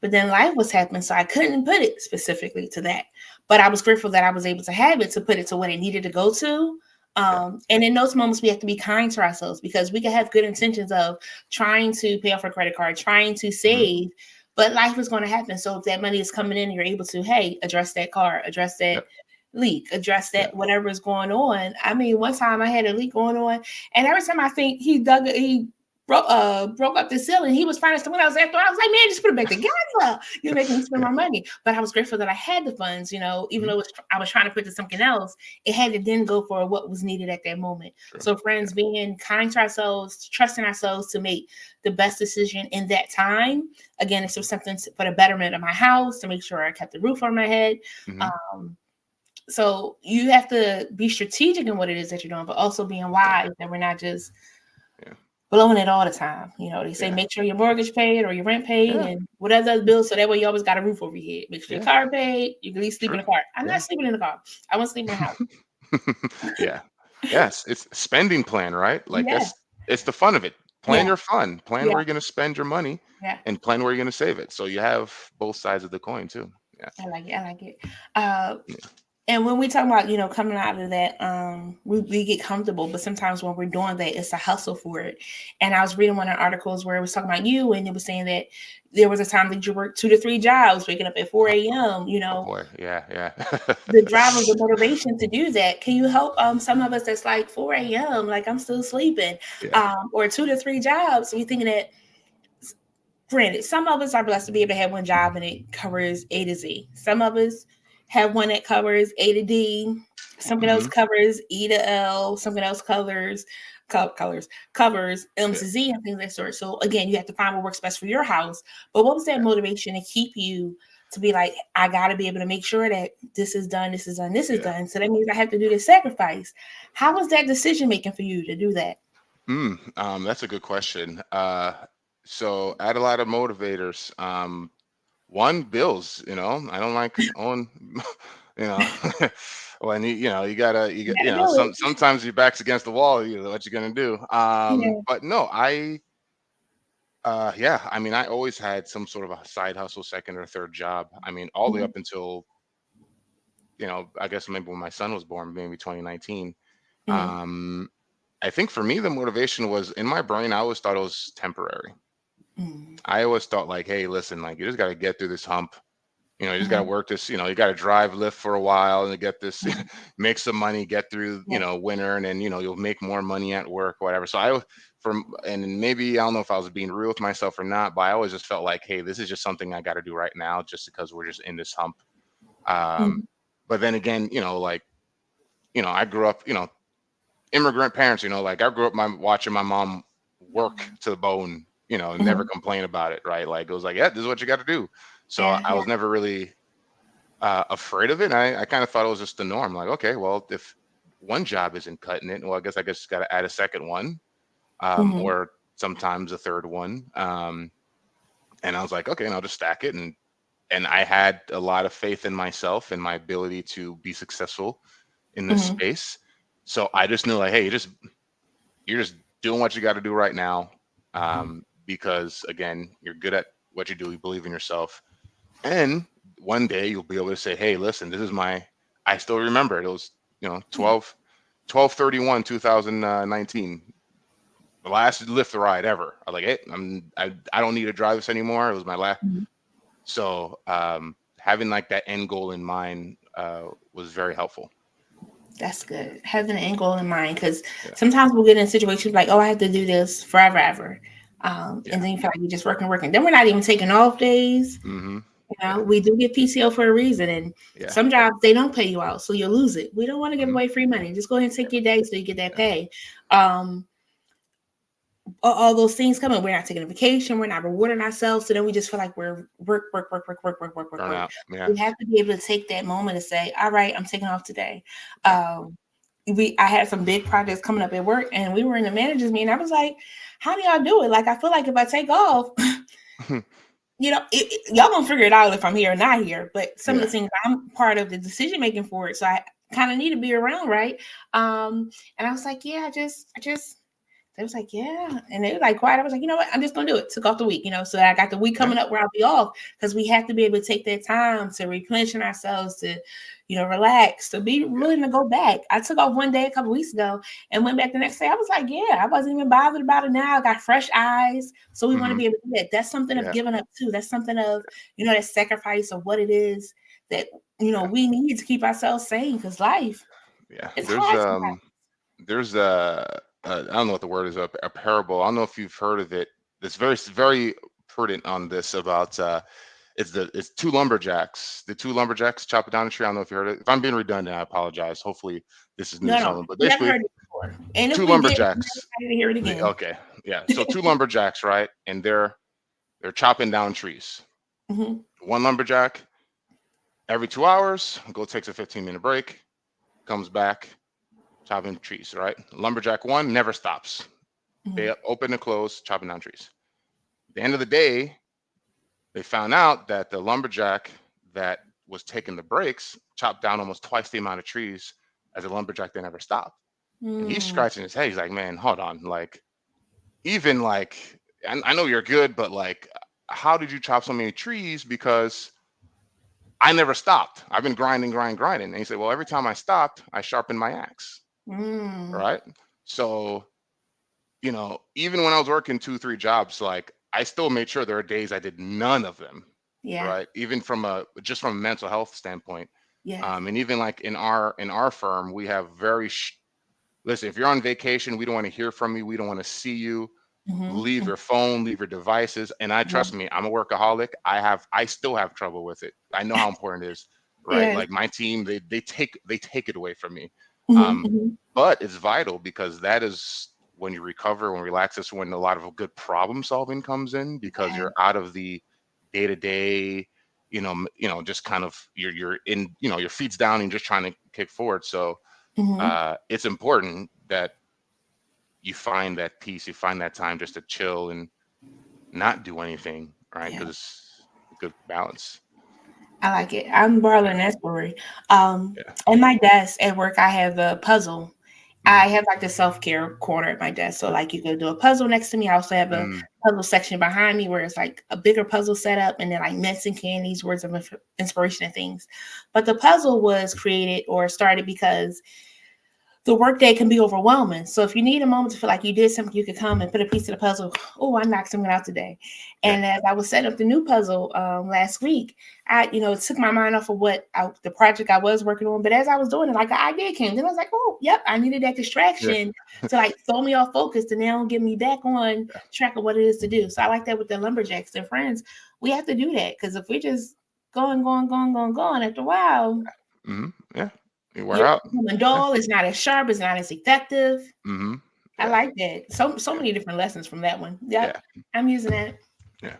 But then life was happening, so I couldn't put it specifically to that. But I was grateful that I was able to have it to put it to what it needed to go to. Yeah. And in those moments, we have to be kind to ourselves because we can have good intentions of trying to pay off a credit card, trying to Hmm. save, but life is going to happen. So if that money is coming in, you're able to, hey, address that car, address that Yep. leak, address Yeah. that whatever is going on. I mean, one time I had a leak going on, and every time I think he broke up the ceiling. He was finding someone else after. I was like, man, just put it back together. You're making me spend Yeah. more money. But I was grateful that I had the funds, even Hmm. though I was trying to put to something else, it had to then go for what was needed at that moment. True. So friends, being kind to ourselves, trusting ourselves to make the best decision in that time. Again, it's just something for the betterment of my house, to make sure I kept the roof on my head. Hmm. Um, so you have to be strategic in what it is that you're doing, but also being Yeah. wise that we're not just Yeah. blowing it all the time. They say Yeah. make sure your mortgage paid or your rent paid Yeah. and whatever other bills, so that way you always got a roof over your head. Make sure your Yeah. car paid. You can at least sleep in True. the car. I'm Yeah. not sleeping in the car. I want to sleep in the house. Yeah. Yes. It's spending plan, right? Like Yeah, it's the fun of it. Plan yeah, your fun. Plan yeah, where you're going to spend your money, yeah. and plan where you're going to save it. So you have both sides of the coin too. Yeah. I like it. I like it. Uh, Yeah. And when we talk about, coming out of that, we get comfortable, but sometimes when we're doing that, it's a hustle for it. And I was reading one of the articles where it was talking about you, and it was saying that there was a time that you worked 2 to 3 jobs, waking up at 4 a.m., Oh boy. Yeah. Yeah. the drive of the motivation to do that. Can you help some of us that's like 4 a.m., like I'm still sleeping, Yeah. or 2 to 3 jobs? We thinking that, granted, some of us are blessed to be able to have one job and it covers A to Z. Some of us have one that covers A to D. Something else Hmm. covers E to L. Something else covers M Yeah. to Z and things of that sort. So again, you have to find what works best for your house. But what was that Yeah. motivation to keep you to be like, I got to be able to make sure that this is done, this is done, this is Yeah. done. So that means I have to do this sacrifice. How was that decision making for you to do that? That's a good question. So I had a lot of motivators. One, bills. I don't like owing you know. When you gotta You gotta do it. sometimes your back's against the wall, what you gonna do. Yeah. But no, yeah, I mean, I always had some sort of a side hustle, second or third job. I mean, all the way Mhm. up until, I guess maybe when my son was born, maybe 2019. Mhm. um I think for me the motivation was in my brain. I always thought it was temporary. Mhm. I always thought like, hey, listen, like you just got to get through this hump. You just got to Mhm. work this. You got to drive, lift for a while, and get this, Mhm. make some money, get through, Yeah. winter, and then you'll make more money at work, whatever. So and maybe I don't know if I was being real with myself or not, but I always just felt like, hey, this is just something I got to do right now, just because we're just in this hump. Um, Mhm. but then again, like, I grew up, immigrant parents. Like I grew up watching my mom work to the bone, and never Mhm. complain about it, right? Like it was like, yeah, this is what you got to do. So Yeah. I Yeah. was never really afraid of it. I kind of thought it was just the norm. Like, okay, well, if one job isn't cutting it, well, I guess got to add a second one, Mhm. or sometimes a third one. And I was like, okay, and I'll just stack it. And I had a lot of faith in myself and my ability to be successful in this Mhm. space. So I just knew like, hey, you're just doing what you got to do right now, because again, you're good at what you do. You believe in yourself, and one day you'll be able to say, hey, listen, this is my. I still remember it. It was 12/31 2019, the last lift ride ever. I was like, hey, I don't need to drive this anymore. It was my last. Mhm. So having like that end goal in mind was very helpful. That's good. Having an end goal in mind, because Yeah, sometimes we'll get in situations like, oh, I have to do this forever, ever. And yeah, then you feel like you're just working, working. Then we're not even taking off days. mm-hmm, yeah, We do get PCO for a reason, and yeah, some jobs they don't pay you out, so you'll lose it. We don't want to give mm-hmm, away free money. Just go ahead and yeah, take your day so you get that yeah, pay. Um, all those things coming. We're not taking a vacation. We're not rewarding ourselves. So then we just feel like we're work, work, work, work, work, work, work, work, work. burnout. Yeah, We have to be able to take that moment and say, all right, I'm taking off today. yeah. I had some big projects coming up at work, and we were in the managers meeting. I was like, how do y'all do it? Like, I feel like if I take off, y'all gonna figure it out if I'm here or not here. But some of the Yeah. things I'm part of the decision making for it, so I kind of need to be around, right? And I was like, yeah, I just. They was like, yeah, and they were like quiet. I was like, you know what? I'm just gonna do it. Took off the week, so I got the week Yeah. coming up where I'll be off, because we have to be able to take that time to replenish ourselves, to relax, to be Yeah. willing to go back. I took off one day a couple weeks ago and went back the next day. I was like, yeah, I wasn't even bothered about it now. I got fresh eyes. So we want to Hmm. be able to do that. That's something of Yeah. giving up too. That's something of, that sacrifice of what it is that, Yeah. we need to keep ourselves sane, because life Yeah. is hard sometimes. There's I don't know what the word is, a parable. I don't know if you've heard of it. It's very prudent on this about it's two lumberjacks. The two lumberjacks chop down a tree. I don't know if you heard it. If I'm being redundant, I apologize. Hopefully this is new No, to no, someone. But never basically, heard it before. And if two we did, I'm lumberjacks. excited to hear it again. Okay. Yeah. So two lumberjacks, right? And they're chopping down trees. Hmm. One lumberjack every 2 hours, takes a 15-minute break, comes back, chopping trees, right? Lumberjack one never stops. Hmm. They open and close, chopping down trees. At the end of the day, they found out that the lumberjack that was taking the breaks chopped down almost twice the amount of trees as a lumberjack that never stopped. And he's Mm, scratching his head. He's like, man, hold on. Like, even like, I know you're good, but like, how did you chop so many trees? Because I never stopped. I've been grinding, grinding, grinding. And he said, well, every time I stopped, I sharpened my axe. mm, Right. So, even when I was working 2, 3 jobs, like I still made sure there are days I did none of them. yeah, Right. Even just from a mental health standpoint. yeah. And even like in our firm, we have listen, if you're on vacation, we don't want to hear from you. We don't want to see you. Leave Hmm. your phone, leave your devices. And I Yeah, trust me, I'm a workaholic. I still have trouble with it. I know how important it is, right? yes. Like my team, they take it away from me. Hmm. Um, Hmm. but it's vital because that is when you recover, when relax, is when a lot of good problem solving comes in because Yeah. you're out of the day to day, just kind of you're in, your feet's down and just trying to kick forward. So Hmm. it's important that you find that peace, you find that time just to chill and not do anything, right? Yeah. Because it's a good balance. I like it. I'm borrowing that story. Yeah. On my desk at work, I have a puzzle. Mm-hmm. I have like the self care corner at my desk. So like you could do a puzzle next to me. I also have a Mm, puzzle section behind me where it's like a bigger puzzle setup and then like mints and candies, words of inspiration and things. But the puzzle was created or started because the workday can be overwhelming. So if you need a moment to feel like you did something, you could come and put a piece of the puzzle. Oh, I knocked something out today. yeah. And as I was setting up the new puzzle last week, it took my mind off of the project I was working on. But as I was doing it, like an idea came. Then I was like, oh, yep, I needed that Yeah. distraction to like throw me off focus to now get me back on Yeah. track of what it is to do. So I like that with the lumberjacks and friends. We have to do that because if we're just going, after a while, Mm-hmm. Yeah. You wear you're out. becoming Yeah. dull. It's not as sharp. It's not as effective. Mm-hmm. I Yeah. like that. So Yeah. many different lessons from that one. Yep, Yeah. I'm using that. Yeah.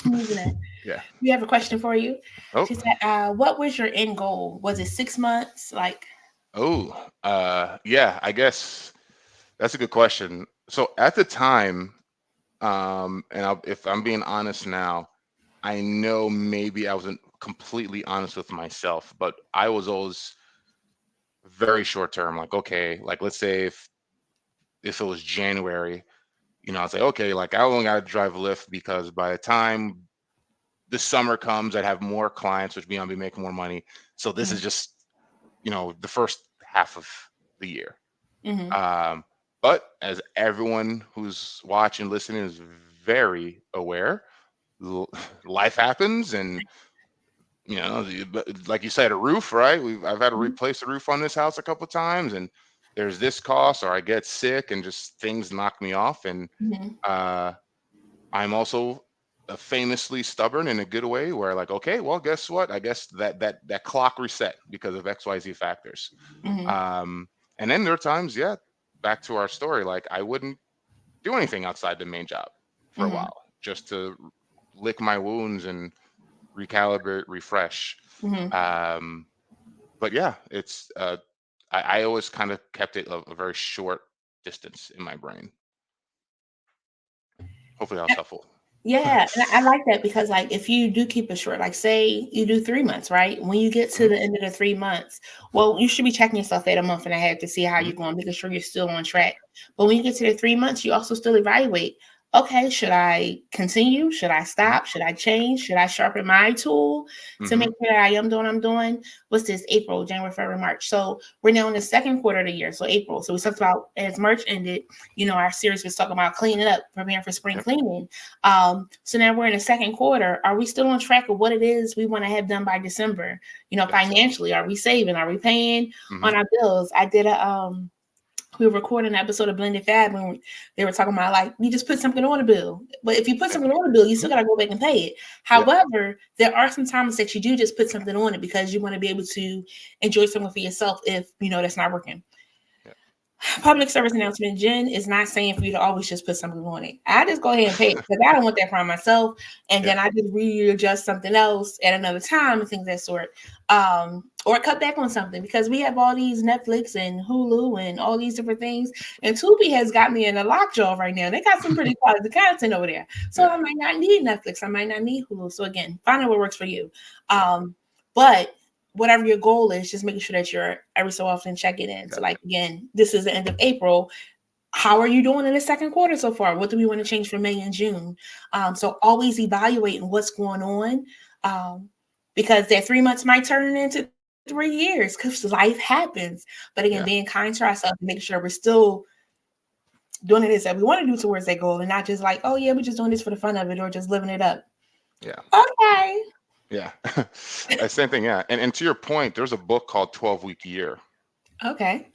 I'm using that. Yeah. We have a question for you. Oh. She said, "What was your end goal? Was it 6 months? Like, Oh. Yeah. I guess that's a good question. So at the time, if I'm being honest now, I know maybe I wasn't completely honest with myself, but I was always very short term. Like, okay, like let's say if it was January, I'd say, okay, like I only got to drive Lyft because by the time the summer comes, I'd have more clients, which means I'll be making more money. So this mm-hmm, is just, the first half of the year. mm-hmm, Um, but as everyone who's watching, listening is very aware, l- life happens, and like you said, a roof, right? I've had to replace the roof on this house a couple of times, and there's this cost, or I get sick, and just things knock me off, and mm-hmm, uh, I'm also famously stubborn in a good way, where like, okay, well, guess what? I guess that clock reset because of XYZ factors. mm-hmm, Um, and then there are times, yeah, back to our story, like I wouldn't do anything outside the main job for a mm-hmm, while, just to lick my wounds and recalibrate, refresh. mm-hmm. Um, but yeah, I always kind of kept it a very short distance in my brain. Hopefully that was helpful. Yeah, and I like that because, like, if you do keep it short, like, say you do 3 months, right? When you get to Mhm, the end of the 3 months, well, you should be checking yourself at a month and a half to see how mhm, you're going, making sure you're still on track. But when you get to the 3 months, you also still evaluate. Okay, should I continue? Should I mhm, stop? Should I change? Should I sharpen my tool to make mhm. sure that I am doing what I'm doing? What's this? April, January, February, March. So we're now in the second quarter of the year. So April. So we talked about as March ended, our series was talking about cleaning up, preparing for spring Yep, cleaning. So now we're in the second quarter. Are we still on track of what it is we want to have done by December? yes. Financially, are we saving? Are we paying Mhm, on our bills? We were recording an episode of Blended Fab when they were talking about like you just put something on a bill. But if you put yeah, something on a bill, you still gotta go back and pay it. yep, However, there are some times that you do just put something on it because you want to be able to enjoy something for yourself if that's not working. yep, Public service announcement. Jen is not saying for you to always just put something on it. I just go ahead and pay it because I don't want that for myself. And yeah, then I just readjust something else at another time and things of that sort. Or cut back on something because we have all these Netflix and Hulu and all these different things. And Tubi has got me in a lockjaw right now. They got some pretty quality content over there. So yeah, I might not need Netflix. I might not need Hulu. So again, find out what works for you. But whatever your goal is, just making sure that you're every so often checking in. So, exactly. like again, this is the end of April. How are you doing in the second quarter so far? What do we want to change for May and June? So always evaluating what's going on, because that 3 months might turn into 3 years because life happens. But again, being Yeah, kind to ourselves and making sure we're still doing it as that we want to do towards that goal, and not just like, oh yeah, we're just doing this for the fun of it or just living it up. yeah, Okay. yeah. Same thing. Yeah, and to your point, there's a book called 12-Week Year. Okay.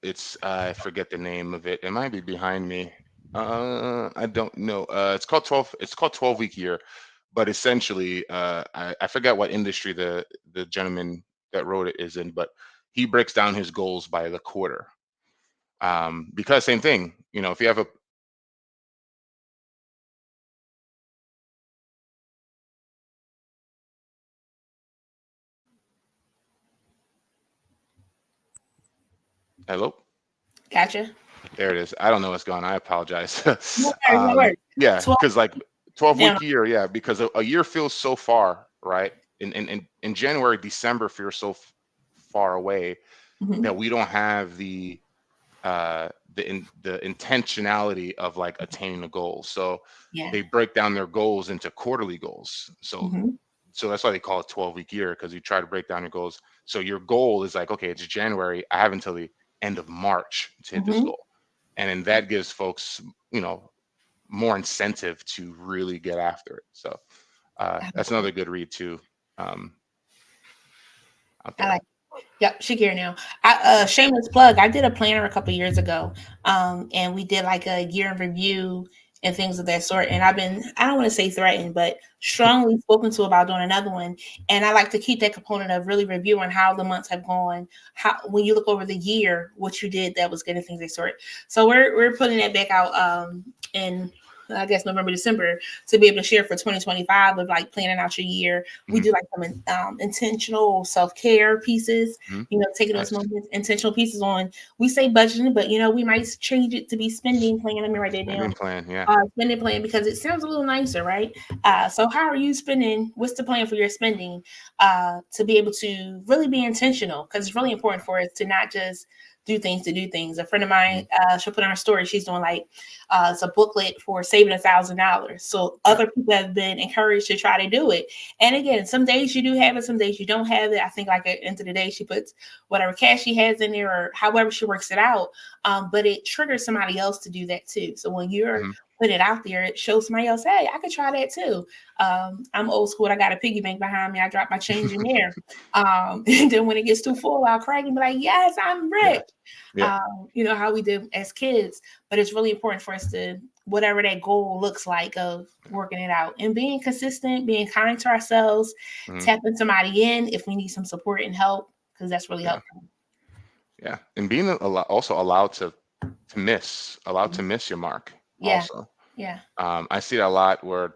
It's I forget the name of it. It might be behind me. I don't know. It's called 12-Week Year, but essentially, I forget what industry the gentleman that wrote it is in, but he breaks down his goals by the quarter. Because same thing, if you have a hello, Gotcha. there it is. I don't know what's going on. I apologize. No worries, no worries. Yeah, 12. because like 12 Yeah. week year, yeah, because a year feels so far, right? in January, December feels so far away Mhm. that we don't have the intentionality of like attaining the goals. So Yeah. they break down their goals into quarterly goals. Mhm. So that's why they call it 12-week year, because you try to break down your goals. So your goal is like, okay, it's January. I have until the end of March to hit this Mhm. goal. And then that gives folks, more incentive to really get after it. So that's another good read too, um, out I there. like. Yep, she here now. Shameless plug. I did a planner a couple years ago, and we did like a year in review and things of that sort. And I've been, I don't want to say threatened, but strongly spoken to about doing another one. And I like to keep that component of really reviewing how the months have gone. How when you look over the year, what you did that was good and things of that sort. So we're putting that back out in, I guess, November, December, to be able to share for 2025 of like planning out your year. We Hmm. do like some intentional self care pieces, Hmm. taking those Nice. moments, intentional pieces on. We say budgeting, but we might change it to be spending plan. Let me write that Spending down. plan. Yeah. Spending plan, because it sounds a little nicer, right? So how are you spending? What's the plan for your spending? To be able to really be intentional, because it's really important for us to not just do things to do things. A friend of Hmm. mine, she'll put on her story. She's doing like it's a booklet for saving $1,000. So Yeah. other people have been encouraged to try to do it. And again, some days you do have it, some days you don't have it. I think like at the end of the day, she puts whatever cash she has in there or however she works it out. But it triggers somebody else to do that too. So when you're Hmm. put it out there, it shows somebody else, hey, I could try that too. I'm old school. I got a piggy bank behind me. I drop my change in there. And then when it gets too full, I'll crack and be like, yes, I'm Yeah. rich. Yeah. You know how we did as kids. But it's really important for us to, whatever that goal looks like, of working it out and being consistent, being kind to ourselves, Hmm. tapping somebody in if we need some support and help, because that's really Yeah. helpful. Yeah. And being also allowed allowed to miss your mark Yeah. also. Yeah. I see that a lot where,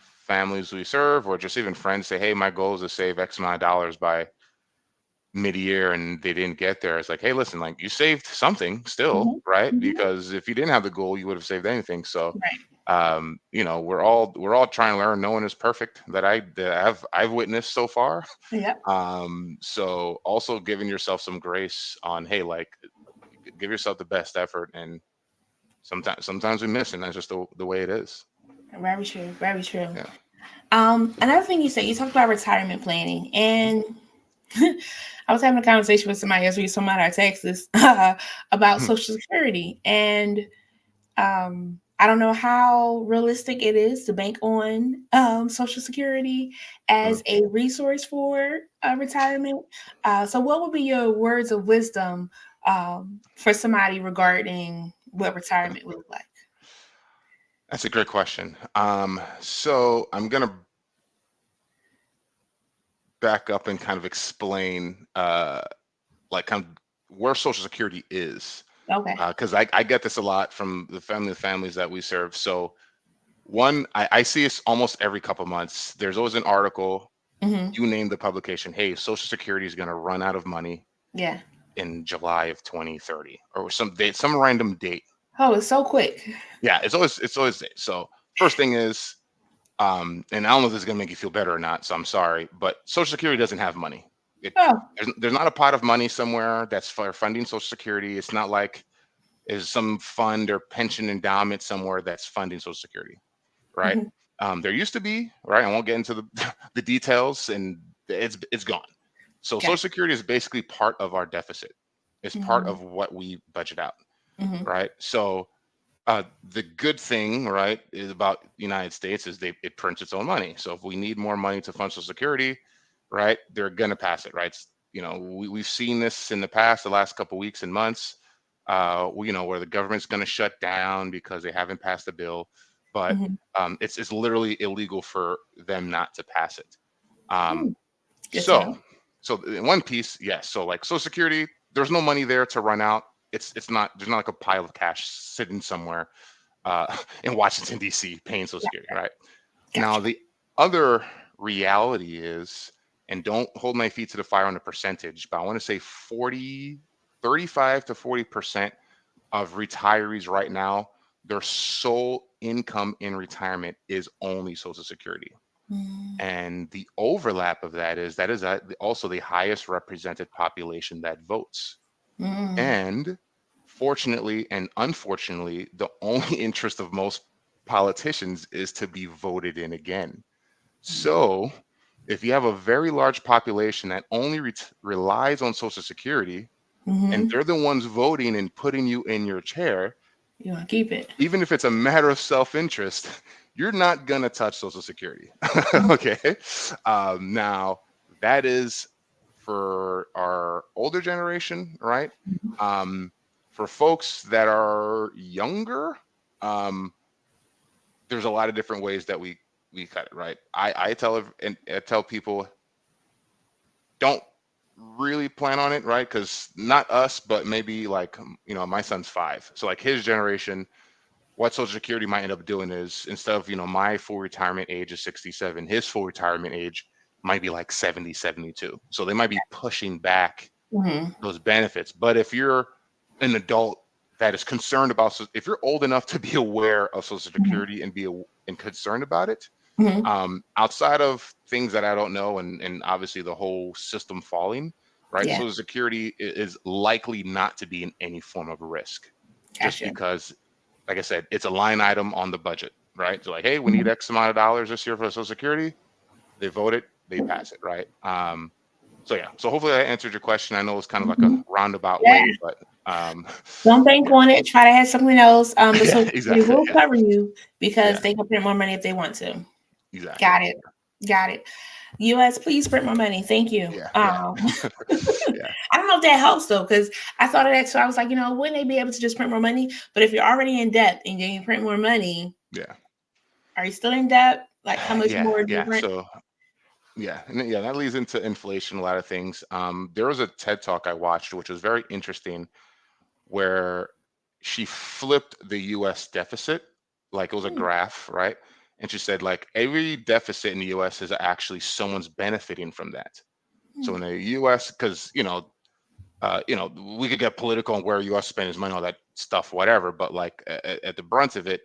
families we serve or just even friends say, hey, my goal is to save X amount of dollars by mid-year, and they didn't get there. It's like, hey, listen, like you saved something still, Hmm. right? Hmm. Because if you didn't have the goal, you would have saved anything. So Right. we're all trying to learn. No one is perfect that I've witnessed so far. Yep. So also giving yourself some grace on, hey, like give yourself the best effort, and sometimes we miss, and that's just the way it is. Very true. Very true. Yeah. Another thing you said, you talked about retirement planning, and I was having a conversation with somebody else. We were talking about our taxes about Social Security, and I don't know how realistic it is to bank on Social Security Mhm. as a resource for retirement. So, what would be your words of wisdom for somebody regarding what retirement would look like? That's a great question. So I'm gonna back up and kind of explain, like kind of where Social Security is, Okay. because I get this a lot from the families that we serve. So one, I see this almost every couple months. There's always an article. Hmm. You name the publication. Hey, Social Security is going to run out of money Yeah. in July of 2030, or some date, some random date. Oh, it's so quick. Yeah, it's always so. First thing is, and I don't know if this is going to make you feel better or not. So I'm sorry, but Social Security doesn't have money. It Oh. there's not a pot of money somewhere that's for funding Social Security. It's not like is some fund or pension endowment somewhere that's funding Social Security, right? Hmm. There used to be, right? I won't get into the the details, and it's gone. So Social Gotcha. Security is basically part of our deficit. It's part Hmm. of what we budget out, Hmm. right? So the good thing, right, is about the United States is it prints its own money. So if we need more money to fund Social Security, right, they're gonna pass it, right? We've seen this in the past, the last couple weeks and months, where the government's gonna shut down because they haven't passed the bill, but Hmm. it's literally illegal for them not to pass it. Um, Good to so, know. so in one piece, yes. So like Social Security, there's no money there to run out. It's not there's not like a pile of cash sitting somewhere in Washington D.C. paying Social Yeah. Security, right? Now Gotcha. the other reality is, and don't hold my feet to the fire on the percentage, but I want to say 35 to 40% of retirees right now, their sole income in retirement is only Social Security. And the overlap of that is also the highest represented population that votes. And fortunately and unfortunately, the only interest of most politicians is to be voted in again. So if you have a very large population that only relies on Social Security, and they're the ones voting and putting you in your chair, You want to keep it. even if it's a matter of self-interest, you're not gonna touch Social Security. Okay. Now that is for our older generation, right? For folks that are younger, um, there's a lot of different ways that we cut it, right? I tell people, don't really plan on it, right? Because not us, but maybe like my son's 5, so like his generation, what Social Security might end up doing is, instead of my full retirement age is 67, his full retirement age might be like 70, 72. So they might be pushing back those benefits. But if you're an adult that is concerned about, if you're old enough to be aware of Social Security and concerned about it, outside of things that I don't know, and obviously the whole system falling, right? Yeah. Social Security is likely not to be in any form of risk, just Gotcha. because, like I said, it's a line item on the budget, right? So like, hey, we need X amount of dollars this year for Social Security. They vote it, they pass it, right? So yeah, so hopefully that answered your question. I know it's kind of like a roundabout Yeah. way, but Don't bank on it. Try to have something else. But yeah, so they exactly, will cover you because yeah, they can print more money if they want to. exactly, Got it. Got it. U.S., please print more money. Thank you. yeah, yeah, I don't know if that helps though, because I thought of that. So I was like, wouldn't they be able to just print more money? But if you're already in debt and then you print more money, yeah, are you still in debt? Like how much yeah, more do you yeah. print? So yeah, and yeah, that leads into inflation, a lot of things. There was a TED talk I watched, which was very interesting, where she flipped the US deficit, like it was a Hmm. graph, right? And she said, like, every deficit in the US is actually someone's benefiting from that. So in the US, because we could get political on where US spends money, all that stuff, whatever, but like at the brunt of it,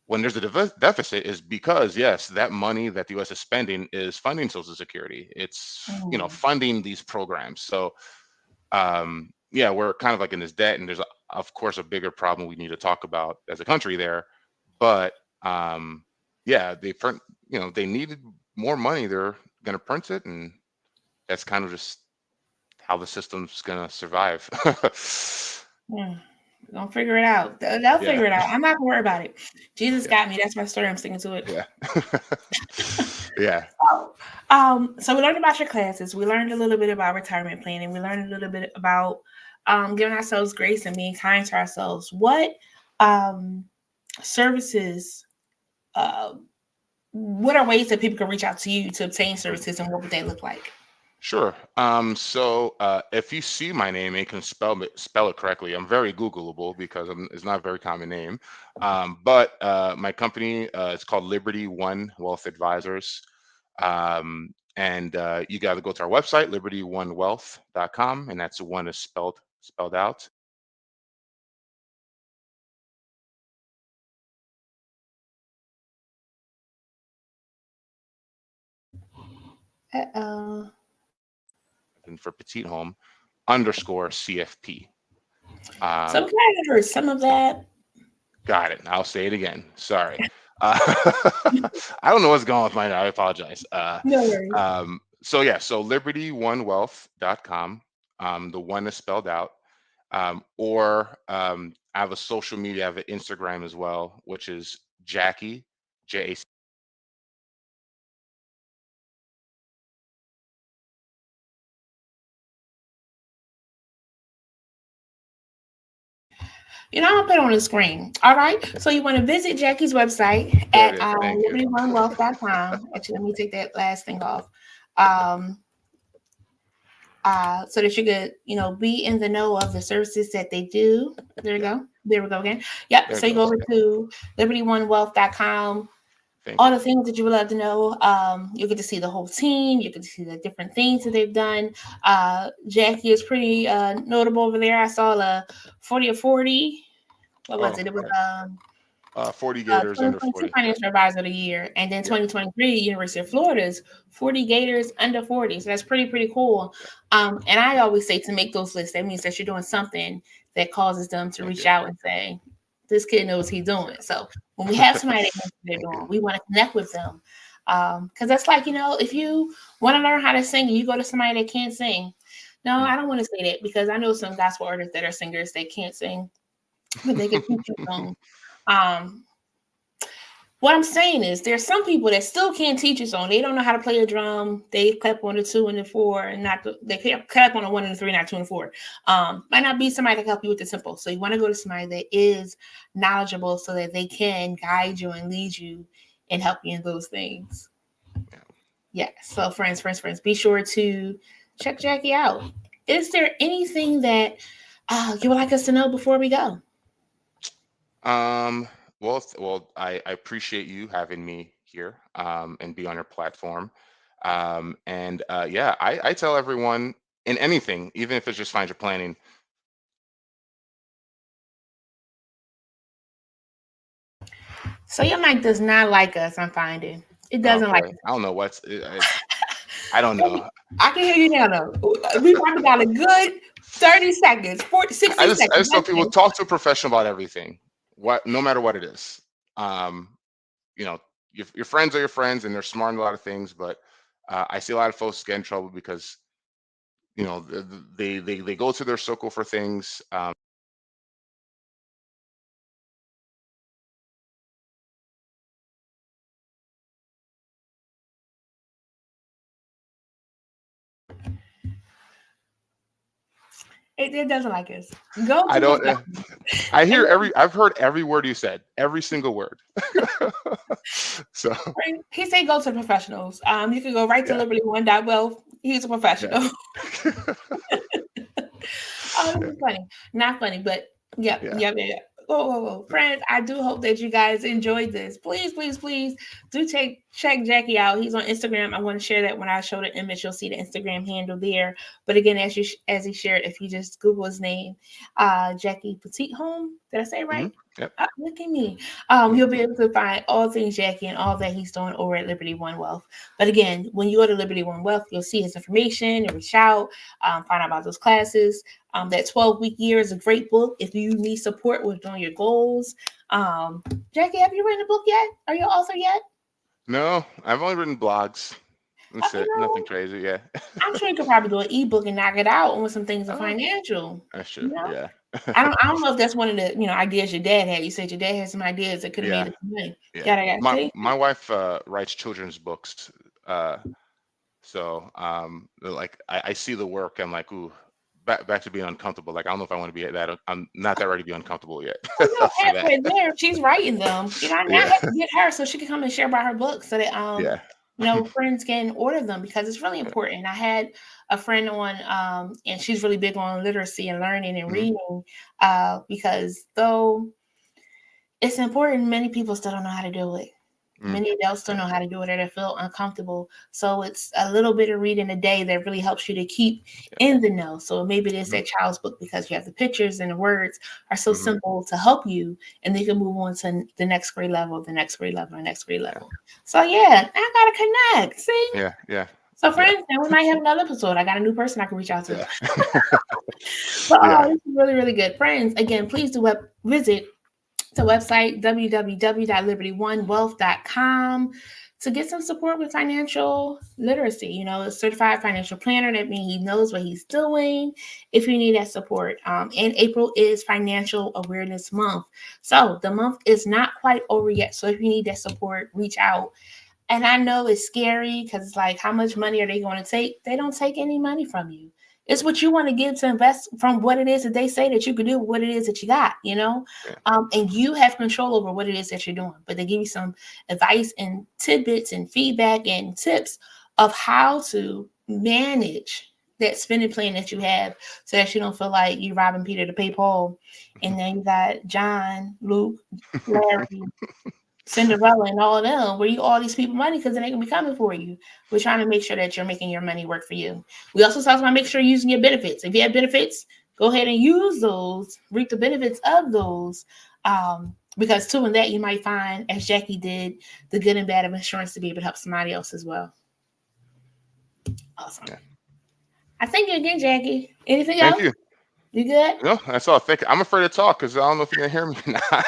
when there's a deficit, is because yes, that money that the US is spending is funding Social Security. It's funding these programs. So yeah, we're kind of like in this debt, and there's of course a bigger problem we need to talk about as a country there. But yeah, they needed more money. They're going to print it, and that's kind of just how the system's going to survive. Yeah. Don't figure it out. They'll Yeah, figure it out. I'm not gonna worry about it. Jesus yeah, got me. That's my story. I'm sticking to it. yeah, yeah, So we learned about your classes. We learned a little bit about retirement planning. We learned a little bit about giving ourselves grace and being kind to ourselves. What services? Uh, what are ways that people can reach out to you to obtain services, and what would they look like? sure. So if you see my name and you can spell it correctly, I'm very Googleable because it's not a very common name. But my company is called Liberty One Wealth Advisors. And you got to go to our website, libertyonewealth.com, and that's one is spelled out. Uh-oh. And for Petit-Homme _ CFP. Some categories, some of that. Got it. I'll say it again. Sorry. I don't know what's going on with mine. I apologize. No worries. So yeah, so libertyonewealth.com. The one is spelled out. Or I have a social media, I have an Instagram as well, which is Jacky, J. I'll put it on the screen. All right. So you want to visit Jacky's website There at it is. Thank you. libertyOneWealth.com. Actually, let me take that last thing off. Um, so that you could, be in the know of the services that they do. There you go. There we go again. Yep. There it So you go goes. over to libertyOneWealth.com. Thank All you. the things that you would love to know. You get to see the whole team. You get to see the different things that they've done. Jacky is pretty notable over there. I saw a 40 or 40. What was Oh, it? It was okay. 40 Gators under 2022 40. Financial Advisor of the Year, and then 2023 University of Florida's 40 Gators under 40. So that's pretty cool. And I always say to make those lists, that means that you're doing something that causes them to reach out and say, this kid knows he's doing. So when we have somebody that knows what they're doing, we want to connect with them. Because that's like, if you want to learn how to sing and you go to somebody that can't sing. No, I don't want to say that, because I know some gospel artists that are singers that can't sing, but they can teach you song. What I'm saying is there's some people that still can't teach a song. They don't know how to play a drum. They clap on the 2 and the 4, and they clap on the 1 and the 3, not 2 and 4. Might not be somebody to help you with the tempo. So you want to go to somebody that is knowledgeable so that they can guide you and lead you and help you in those things. Yeah. So friends, be sure to check Jacky out. Is there anything that you would like us to know before we go? Well, I appreciate you having me here and be on your platform. Yeah, I tell everyone in anything, even if it's just financial planning. So your mic does not like us, I'm finding. It doesn't like us. I don't know I don't know. I can hear you now, though. We probably got a good 30 seconds, 40, 60 I seconds. just tell people, talk to a professional about everything, no matter what it is. Your friends are your friends, and they're smart in a lot of things, but I see a lot of folks get in trouble because they go to their circle for things. It doesn't like us. Go I to don't. I've heard every word you said, every single word. So he said go to professionals. You can go right to liberty1.wealth. He's a professional. Yeah. This is funny. Not funny, but yeah. Whoa. Friends, I do hope that you guys enjoyed this. Please do check Jacky out. He's on Instagram. I want to share that when I show the image, you'll see the Instagram handle there. But again, as he shared, if you just Google his name, Jacky Petit-Homme. Did I say it right? Mm-hmm. Yep. Look at me. You'll be able to find all things Jacky and all that he's doing over at Liberty One Wealth. But again, when you go to Liberty One Wealth, you'll see his information and reach out, find out about those classes. That 12-week year is a great book if you need support with doing your goals. Jacky, have you written a book yet? Are you an author yet? No, I've only written blogs. That's it. Nothing crazy. Yeah. I'm sure you could probably do an ebook and knock it out with some things in financial. That's true. Yeah. I don't know if that's one of the ideas your dad had. You said your dad had some ideas that could have made it money. Yeah. My wife writes children's books. So like I see the work. I'm like, ooh, back to being uncomfortable. Like I don't know if I want to be that. I'm not that ready to be uncomfortable yet. Halfway there, she's writing them. I have to get her so she can come and share about her books so that friends can order them, because it's really important. I had a friend on, and she's really big on literacy and learning and reading, because though it's important, many people still don't know how to do it. Many adults don't know how to do it, or they feel uncomfortable. So it's a little bit of reading a day that really helps you to keep in the know. So maybe it is that child's book, because you have the pictures and the words are so simple to help you, and they can move on to the next grade level, the next grade level, and next grade level. So I gotta connect. See? Yeah. So friends, now we might have another episode. I got a new person I can reach out to. But this is really, really good. Friends, again, please do visit the website www.liberty1wealth.com to get some support with financial literacy. A certified financial planner. That means he knows what he's doing if you need that support. And April is Financial Awareness Month. So the month is not quite over yet. So if you need that support, reach out. And I know it's scary because it's like, how much money are they going to take? They don't take any money from you. It's what you want to give to invest from what it is that they say that you could do, what it is that you got, and you have control over what it is that you're doing. But they give you some advice and tidbits and feedback and tips of how to manage that spending plan that you have, so that you don't feel like you're robbing Peter to pay Paul. And then you got John, Luke, Larry, Cinderella, and all of them, where you all these people money, because then they can be coming for you. We're trying to make sure that you're making your money work for you. We also talk about make sure you're using your benefits. If you have benefits, go ahead and use those, reap the benefits of those. Because too, in that you might find, as Jacky did, the good and bad of insurance to be able to help somebody else as well. Awesome. Yeah. I thank you again, Jacky. Anything Thank else? you. You good? No, that's all. Thank you. I'm afraid to talk because I don't know if you're gonna hear me or not.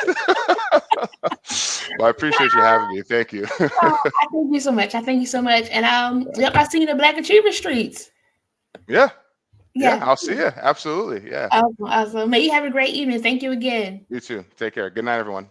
But I appreciate you having me. Thank you. Oh, I thank you so much. I thank you so much. And yep, I see you in the Black Achiever Streets. Yeah. Yeah. Yeah. I'll see you. Absolutely. Yeah. Awesome. Awesome. May you have a great evening. Thank you again. You too. Take care. Good night, everyone.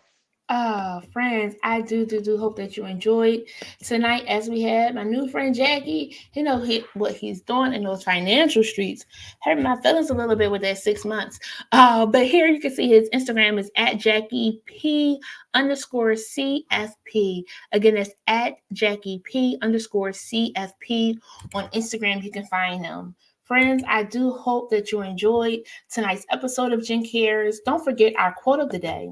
Friends, I do hope that you enjoyed tonight as we had my new friend Jacky. You know what he's doing in those financial streets. Hurt my feelings a little bit with that 6 months. But here you can see his Instagram is at Jacky P _CFP. Again, that's at Jacky P _CFP on Instagram. You can find him. Friends, I do hope that you enjoyed tonight's episode of Jen Cares. Don't forget our quote of the day.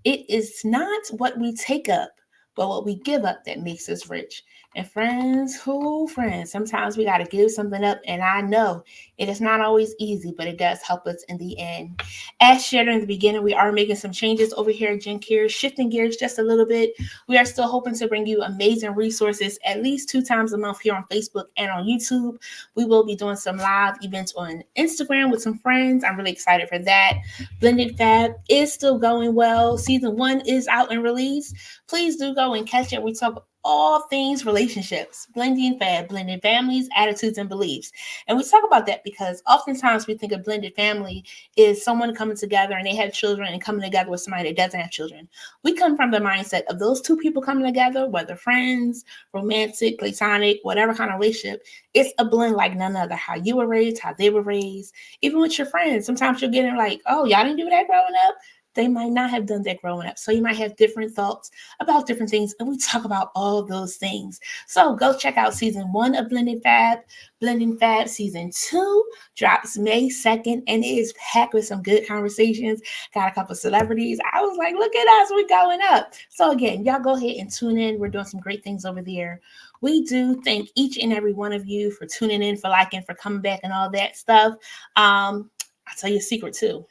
It is not what we take up, but what we give up that makes us rich. And friends, sometimes we got to give something up. And I know it is not always easy, but it does help us in the end. As shared in the beginning, we are making some changes over here at Jen Cares, shifting gears just a little bit. We are still hoping to bring you amazing resources at least 2 times a month here on Facebook and on YouTube. We will be doing some live events on Instagram with some friends. I'm really excited for that. Blended Fab is still going well. Season 1 is out and released. Please do go and catch it. We talk all things relationships, blending fab, blended families, attitudes, and beliefs. And we talk about that because oftentimes we think a blended family is someone coming together and they have children and coming together with somebody that doesn't have children. We come from the mindset of those 2 people coming together, whether friends, romantic, platonic, whatever kind of relationship, it's a blend like none other. How you were raised, how they were raised, even with your friends. Sometimes you're getting like, oh, y'all didn't do that growing up. They might not have done that growing up. So you might have different thoughts about different things. And we talk about all those things. So go check out season 1 of Blending Fab. Blending Fab season 2 drops May 2nd. And it is packed with some good conversations. Got a couple of celebrities. I was like, look at us. We're going up. So again, y'all go ahead and tune in. We're doing some great things over there. We do thank each and every one of you for tuning in, for liking, for coming back and all that stuff. I'll tell you a secret too.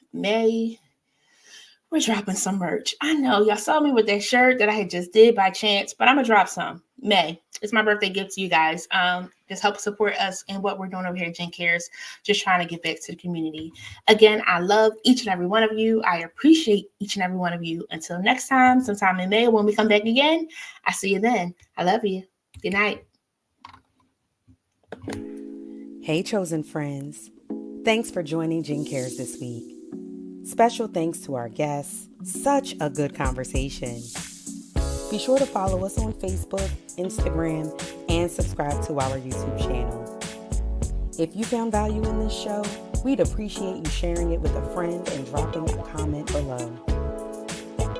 We're dropping some merch. I know y'all saw me with that shirt that I had just did by chance, but I'm gonna drop some. May. It's my birthday gift to you guys. Just help support us in what we're doing over here at Jen Cares. Just trying to give back to the community. Again, I love each and every one of you. I appreciate each and every one of you. Until next time, sometime in May when we come back again, I see you then. I love you. Good night. Hey, Chosen friends. Thanks for joining Jen Cares this week. Special thanks to our guests. Such a good conversation. Be sure to follow us on Facebook, Instagram, and subscribe to our YouTube channel. If you found value in this show, we'd appreciate you sharing it with a friend and dropping a comment below.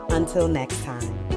Until next time.